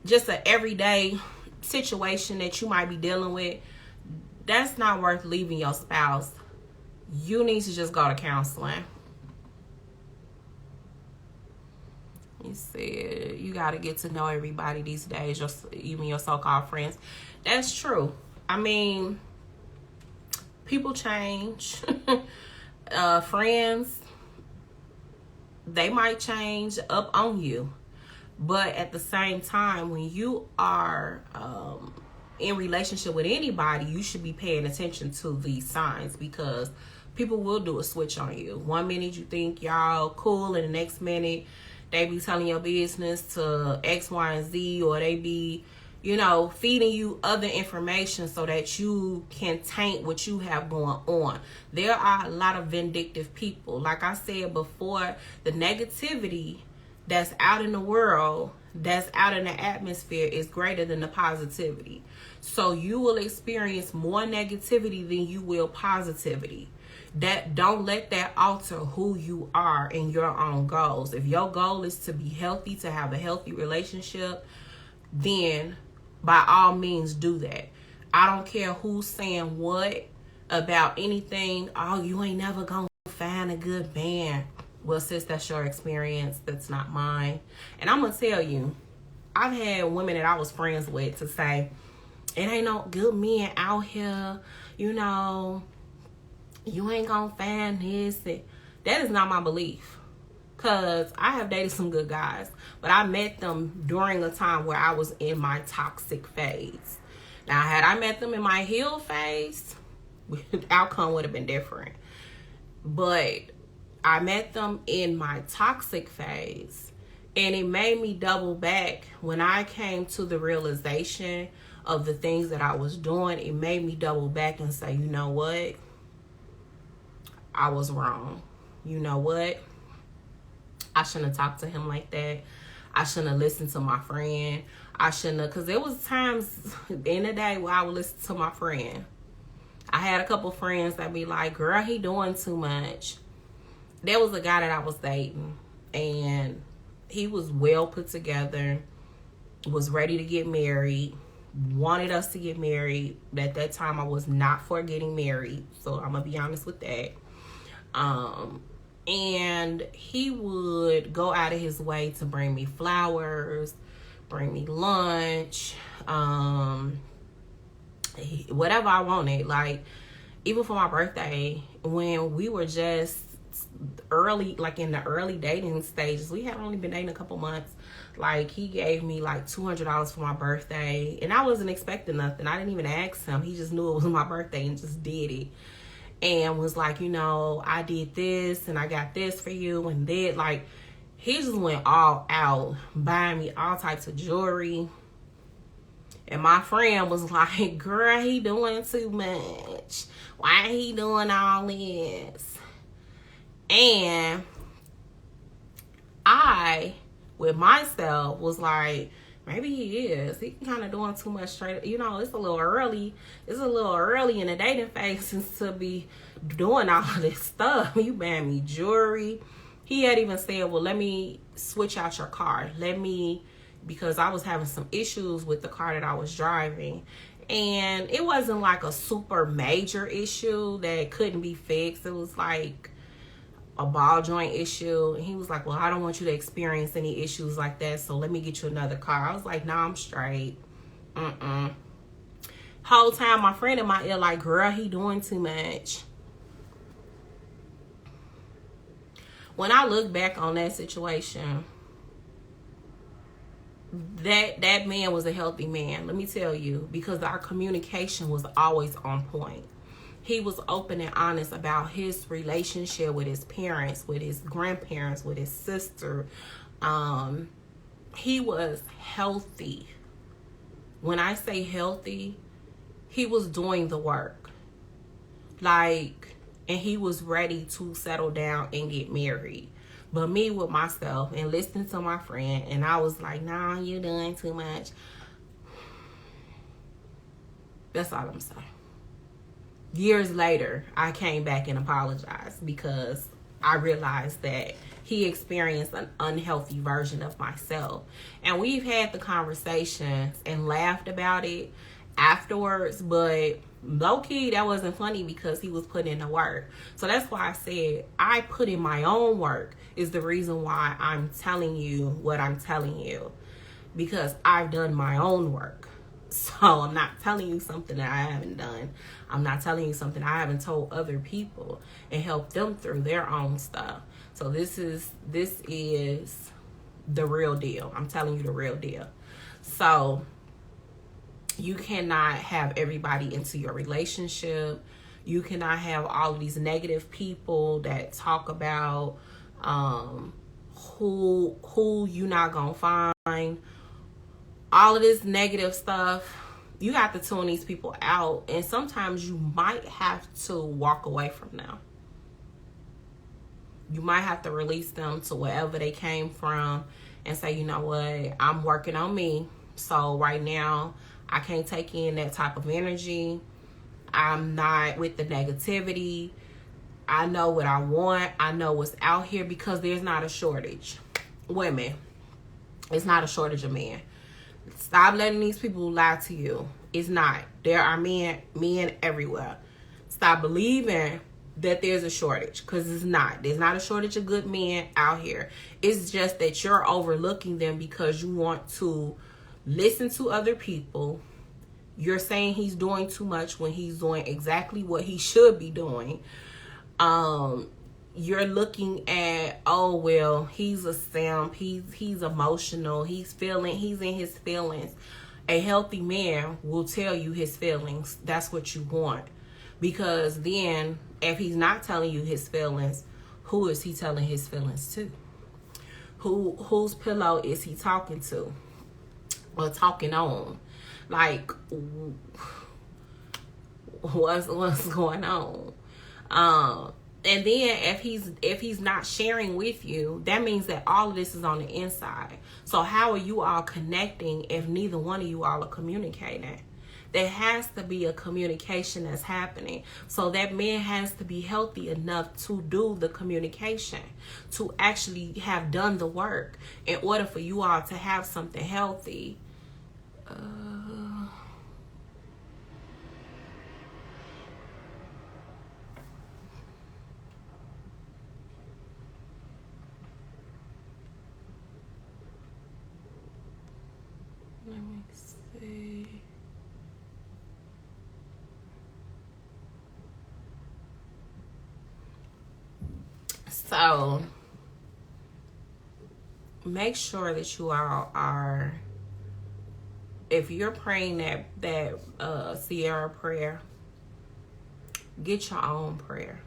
just an everyday situation that you might be dealing with, that's not worth leaving your spouse. You need to just go to counseling. You said you got to get to know everybody these days, even your so-called friends. That's true. I mean, people change. Friends, they might change up on you. But at the same time, when you are in relationship with anybody, you should be paying attention to these signs, because People will do a switch on you. 1 minute you think y'all cool, and the next minute they be telling your business to X, Y, and Z, or they be, feeding you other information so that you can taint what you have going on. There are a lot of vindictive people. Like I said before, the negativity that's out in the world, that's out in the atmosphere, is greater than the positivity. So you will experience more negativity than you will positivity. That, don't let that alter who you are and your own goals. If your goal is to be healthy, to have a healthy relationship, then by all means do that. I don't care who's saying what about anything. Oh, you ain't never gonna find a good man. Well, sis, that's your experience. That's not mine. And I'm gonna tell you, I've had women that I was friends with to say, it ain't no good men out here, you ain't gonna find this. That is not my belief. Because I have dated some good guys, but I met them during a time where I was in my toxic phase. Now, had I met them in my healed phase, the outcome would have been different. But I met them in my toxic phase, and it made me double back when I came to the realization of the things that I was doing. It made me double back and say, you know what? I was wrong. You know what? I shouldn't have talked to him like that. I shouldn't have listened to my friend. I shouldn't have, because there was times in the day where I would listen to my friend. I had a couple friends that be like, girl, he doing too much. There was a guy that I was dating, and he was well put together, was ready to get married, wanted us to get married. At that time, I was not for getting married, so I'm going to be honest with that. And he would go out of his way to bring me flowers, bring me lunch, whatever I wanted. Like, even for my birthday, when we were just early, like in the early dating stages, we had only been dating a couple months. Like, he gave me like $200 for my birthday, and I wasn't expecting nothing. I didn't even ask him. He just knew it was my birthday and just did it. And was like, I did this and I got this for you, and then like, he just went all out buying me all types of jewelry. And my friend was like, girl, he doing too much. Why he doing all this? And I, with myself, was like, maybe he is. He kind of doing too much straight. It's a little early. It's a little early in the dating phase to be doing all of this stuff. You buying me jewelry. He had even said, well, let me switch out your car. Because I was having some issues with the car that I was driving. And it wasn't like a super major issue that couldn't be fixed. It was like a ball joint issue. And he was like, well, I don't want you to experience any issues like that, so let me get you another car. I was like, nah, I'm straight. Whole time my friend in my ear like, girl, he doing too much. When I look back on that situation, that man was a healthy man, let me tell you, because our communication was always on point. He was open and honest about his relationship with his parents, with his grandparents, with his sister. He was healthy. When I say healthy, he was doing the work. And he was ready to settle down and get married. But me with myself and listening to my friend, and I was like, nah, you're doing too much. That's all I'm saying. Years later, I came back and apologized because I realized that he experienced an unhealthy version of myself. And we've had the conversations and laughed about it afterwards, but low-key, that wasn't funny because he was putting in the work. So that's why I said I put in my own work is the reason why I'm telling you what I'm telling you, because I've done my own work. So I'm not telling you something that I haven't done. I'm not telling you something I haven't told other people and helped them through their own stuff. So this is the real deal. I'm telling you the real deal. So you cannot have everybody into your relationship. You cannot have all of these negative people that talk about who you not gonna find. All of this negative stuff, you have to tune these people out. And sometimes you might have to walk away from them. You might have to release them to wherever they came from and say, you know what, I'm working on me. So right now, I can't take in that type of energy. I'm not with the negativity. I know what I want. I know what's out here, because there's not a shortage. Women, it's not a shortage of men. Stop letting these people lie to you. It's not. There are men everywhere. Stop believing that there's a shortage, because it's not. There's not a shortage of good men out here. It's just that you're overlooking them because you want to listen to other people. You're saying he's doing too much when he's doing exactly what he should be doing. You're looking at, oh, well, he's a simp. He's emotional. He's in his feelings. A healthy man will tell you his feelings. That's what you want. Because then, if he's not telling you his feelings, who is he telling his feelings to? Whose pillow is he talking to? Or talking on? Like, what's going on? And then if he's not sharing with you, that means that all of this is on the inside. So how are you all connecting if neither one of you all are communicating? There has to be a communication that's happening. So that man has to be healthy enough to do the communication, to actually have done the work in order for you all to have something healthy. Let me see. So, make sure that you all are, if you're praying that Sierra prayer, get your own prayer.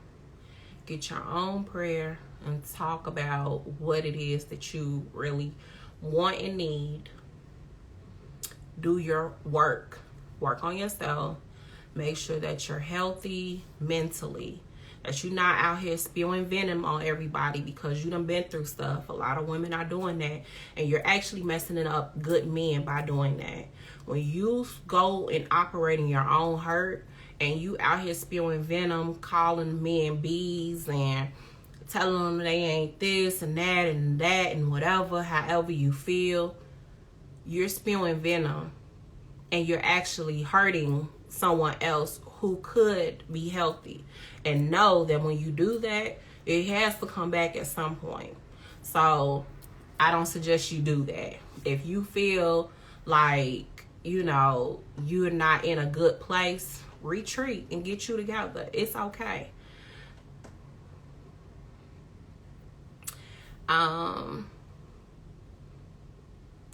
Get your own prayer and talk about what it is that you really want and need. Do your work. Work on yourself. Make sure that you're healthy mentally. That you're not out here spewing venom on everybody because you done been through stuff. A lot of women are doing that. And you're actually messing it up good men by doing that. When you go and operate in your own hurt and you out here spewing venom, calling men bees and telling them they ain't this and that and whatever, however you feel, you're spewing venom and you're actually hurting someone else who could be healthy. And know that when you do that, it has to come back at some point. So I don't suggest you do that. If you feel like, you're not in a good place, retreat and get you together. It's okay.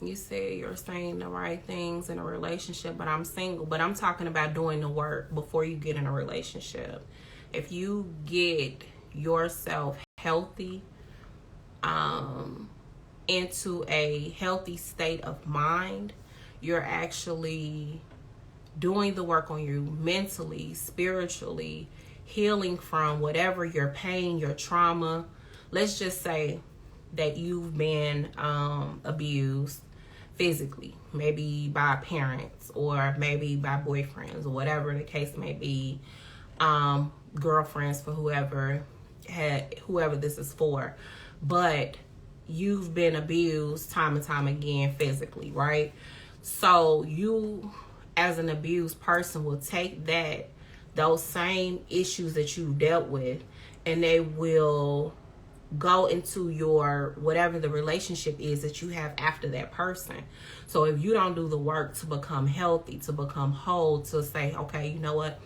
You said you're saying the right things in a relationship, but I'm single. But I'm talking about doing the work before you get in a relationship. If you get yourself healthy, into a healthy state of mind, you're actually doing the work on you mentally, spiritually, healing from whatever your pain, your trauma. Let's just say that you've been abused physically, maybe by parents or maybe by boyfriends or whatever the case may be, girlfriends, for whoever this is for. But you've been abused time and time again physically, right? So you, as an abused person, will take those same issues that you dealt with, and they will go into your whatever the relationship is that you have after that person. So if you don't do the work to become healthy, to become whole, to say, okay, you know what,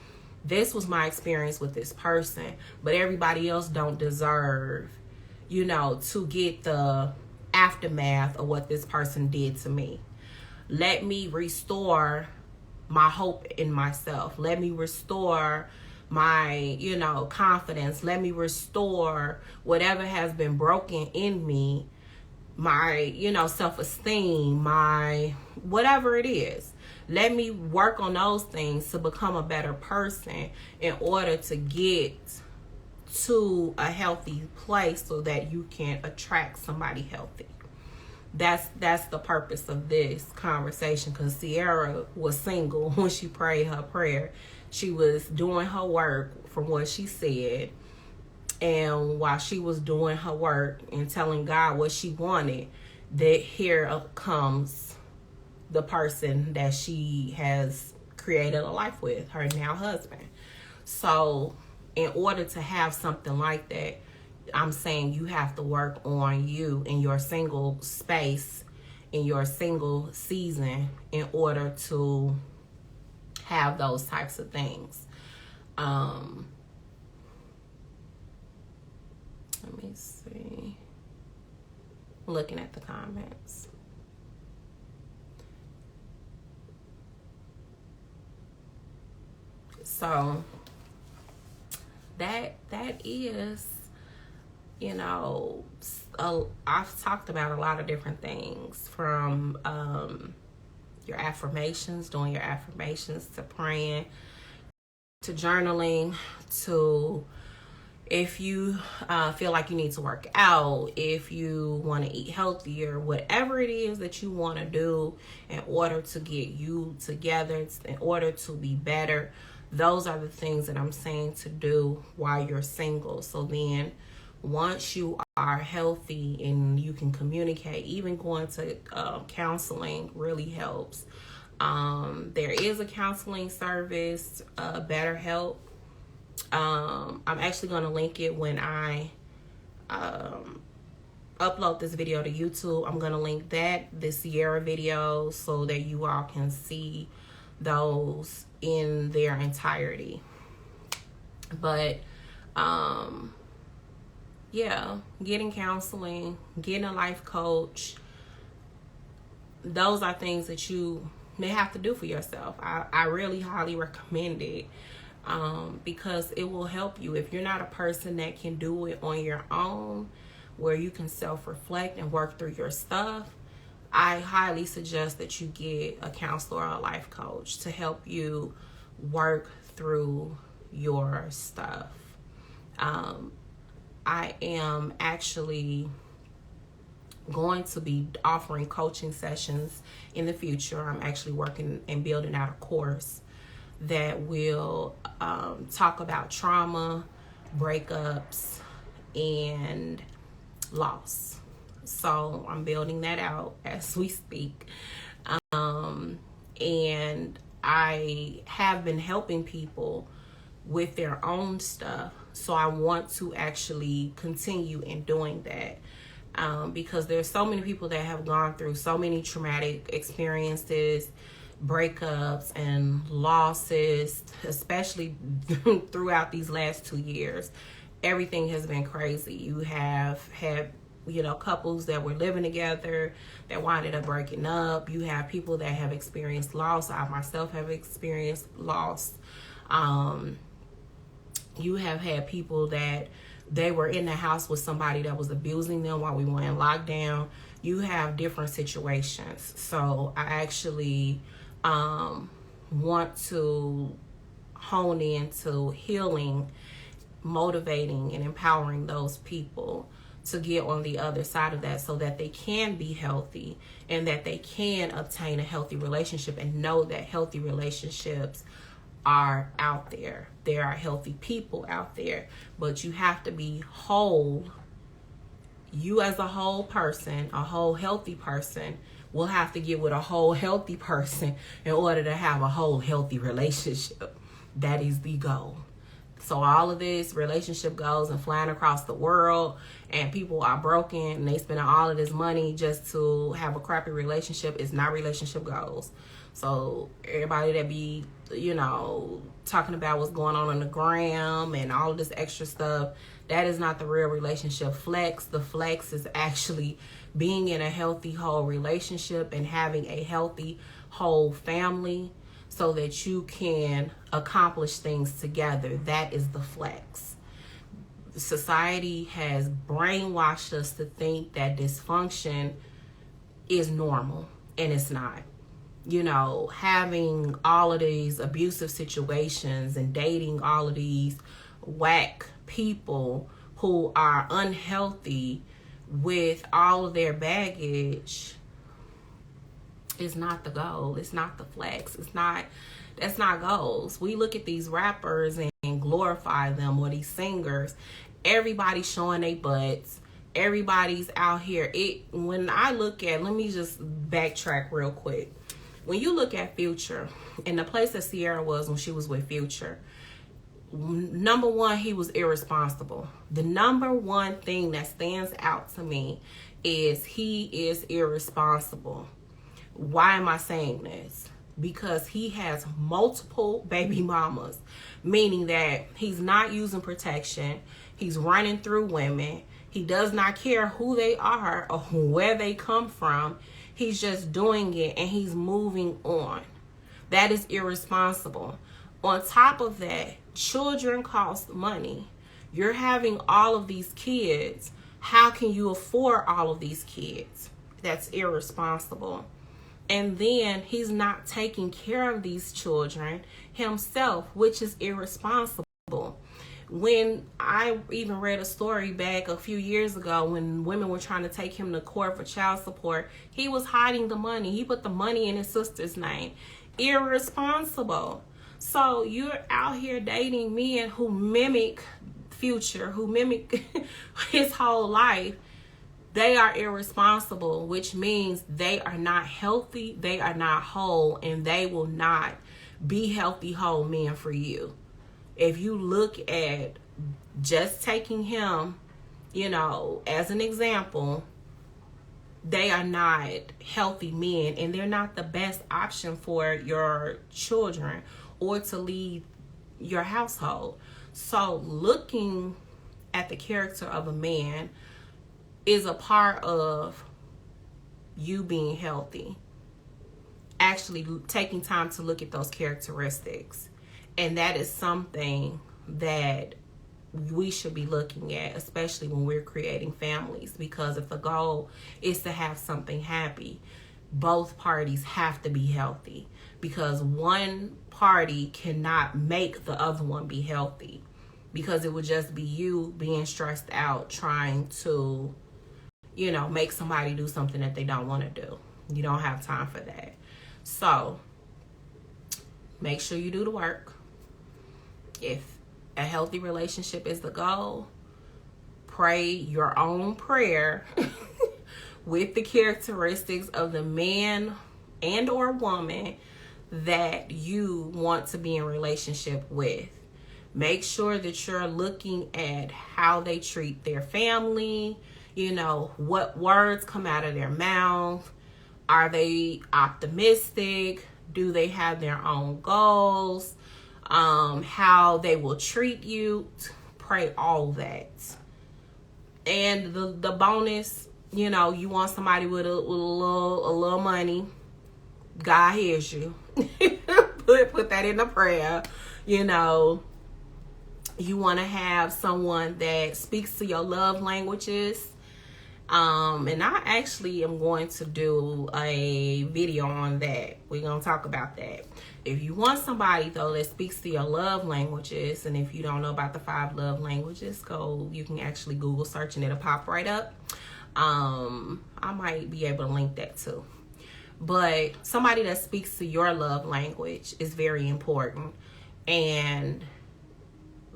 this was my experience with this person, but everybody else don't deserve, to get the aftermath of what this person did to me. Let me restore my hope in myself. Let me restore my, you know, confidence. Let me restore whatever has been broken in me, my, you know, self-esteem, my whatever it is. Let me work on those things to become a better person in order to get to a healthy place so that you can attract somebody healthy. That's the purpose of this conversation, because Sierra was single when she prayed her prayer. She was doing her work from what she said, and while she was doing her work and telling God what she wanted, that here comes the person that she has created a life with, her now husband. So in order to have something like that, I'm saying you have to work on you in your single space, in your single season, in order to have those types of things. Let me see. Looking at the comments. So that is, you know, I've talked about a lot of different things, from your affirmations, doing your affirmations, to praying, to journaling, to if you feel like you need to work out, if you want to eat healthier, whatever it is that you want to do in order to get you together, in order to be better. Those are the things that I'm saying to do while you're single. So then once you are healthy and you can communicate, even going to counseling really helps. There is a counseling service, BetterHelp. I'm actually going to link it when I upload this video to YouTube. I'm going to link the Sierra video, so that you all can see those in their entirety. But yeah, getting counseling, getting a life coach, those are things that you may have to do for yourself. I really highly recommend it, because it will help you. If you're not a person that can do it on your own, where you can self-reflect and work through your stuff, I highly suggest that you get a counselor or a life coach to help you work through your stuff. I am actually going to be offering coaching sessions in the future. I'm actually working and building out a course that will talk about trauma, breakups, and loss. So I'm building that out as we speak. And I have been helping people with their own stuff. So I want to actually continue in doing that. Because there's so many people that have gone through so many traumatic experiences, breakups and losses, especially throughout these last 2 years. Everything has been crazy. You have had, you know, couples that were living together that winded up breaking up. You have people that have experienced loss. I myself have experienced loss. You have had people that they were in the house with somebody that was abusing them while we were in lockdown. You have different situations. So I actually want to hone into healing, motivating, and empowering those people to get on the other side of that, so that they can be healthy and that they can obtain a healthy relationship, and know that healthy relationships are out there. There are healthy people out there, but you have to be whole. You as a whole person, a whole healthy person, will have to get with a whole healthy person in order to have a whole healthy relationship. That is the goal. So all of this relationship goals and flying across the world, and people are broken and they spending all of this money just to have a crappy relationship, is not relationship goals. So everybody that be, you know, talking about what's going on the gram and all of this extra stuff, that is not the real relationship flex. The flex is actually being in a healthy whole relationship and having a healthy whole family, so that you can accomplish things together. That is the flex. Society has brainwashed us to think that dysfunction is normal, and it's not. You know, having all of these abusive situations and dating all of these whack people who are unhealthy with all of their baggage is not the goal. It's not the flex. That's not goals. We look at these rappers and glorify them, or these singers. Everybody's showing their butts. Everybody's out here. When I look at, let me just backtrack real quick. When you look at Future and the place that Sierra was when she was with Future, number one, he was irresponsible. The number one thing that stands out to me is he is irresponsible. Why am I saying this? Because he has multiple baby mamas, meaning that he's not using protection. He's running through women. He does not care who they are or where they come from. He's just doing it and he's moving on. That is irresponsible. On top of that, children cost money. You're having all of these kids. How can you afford all of these kids? That's irresponsible. And then he's not taking care of these children himself, which is irresponsible. When I even read a story back a few years ago when women were trying to take him to court for child support, he was hiding the money. He put the money in his sister's name. Irresponsible. So you're out here dating men who mimic Future, who mimic his whole life. They are irresponsible, which means they are not healthy, they are not whole, and they will not be healthy, whole men for you. If you look at just taking him, you know, as an example, they are not healthy men, and they're not the best option for your children or to lead your household. So looking at the character of a man is a part of you being healthy. Actually taking time to look at those characteristics. And that is something that we should be looking at, especially when we're creating families. Because if the goal is to have something happy, both parties have to be healthy. Because one party cannot make the other one be healthy. Because it would just be you being stressed out trying to, you know, make somebody do something that they don't want to do. You don't have time for that. So make sure you do the work. If a healthy relationship is the goal, pray your own prayer with the characteristics of the man and or woman that you want to be in relationship with. Make sure that you're looking at how they treat their family, you know, what words come out of their mouth. Are they optimistic? Do they have their own goals? How they will treat you. Pray all that. And the bonus, you know, you want somebody with a little money. God hears you. put that in the prayer. You know, you want to have someone that speaks to your love languages. And I actually am going to do a video on that. We're going to talk about that. If you want somebody, though, that speaks to your love languages, and if you don't know about the 5 love languages, you can actually Google search and it'll pop right up. I might be able to link that too. But somebody that speaks to your love language is very important. And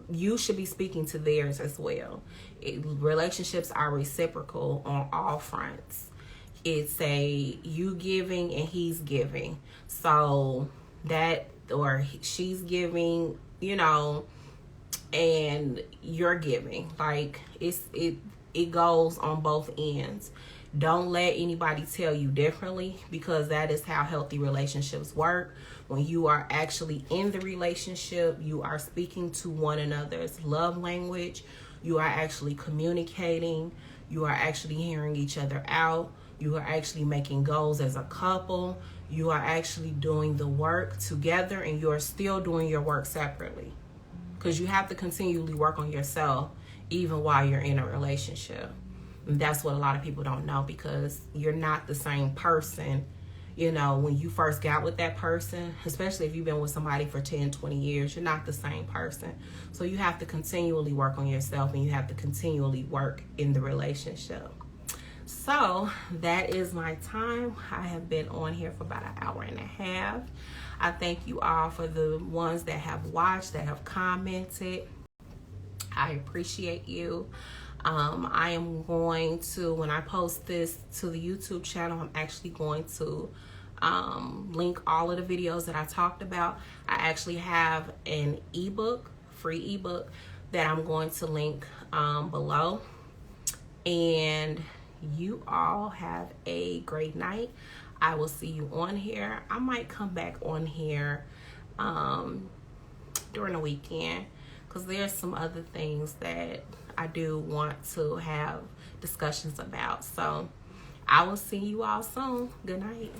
you should be speaking to theirs as well. Relationships are reciprocal on all fronts. It's a you giving and he's giving. So that, or she's giving, you know, and you're giving. Like it goes on both ends. Don't let anybody tell you differently, because that is how healthy relationships work. When you are actually in the relationship, you are speaking to one another's love language. You are actually communicating. You are actually hearing each other out. You are actually making goals as a couple. You are actually doing the work together, and you're still doing your work separately. Because you have to continually work on yourself even while you're in a relationship. And that's what a lot of people don't know, because you're not the same person, you know, when you first got with that person, especially if you've been with somebody for 10, 20 years, you're not the same person. So you have to continually work on yourself, and you have to continually work in the relationship. So that is my time. I have been on here for about an hour and a half. I thank you all for the ones that have watched, that have commented. I appreciate you. I am going to, when I post this to the YouTube channel, I'm actually going to link all of the videos that I talked about. I actually have an ebook, free ebook, that I'm going to link below. And you all have a great night. I will see you on here. I might come back on here during the weekend, because there's some other things that I do want to have discussions about. So I will see you all soon. Good night.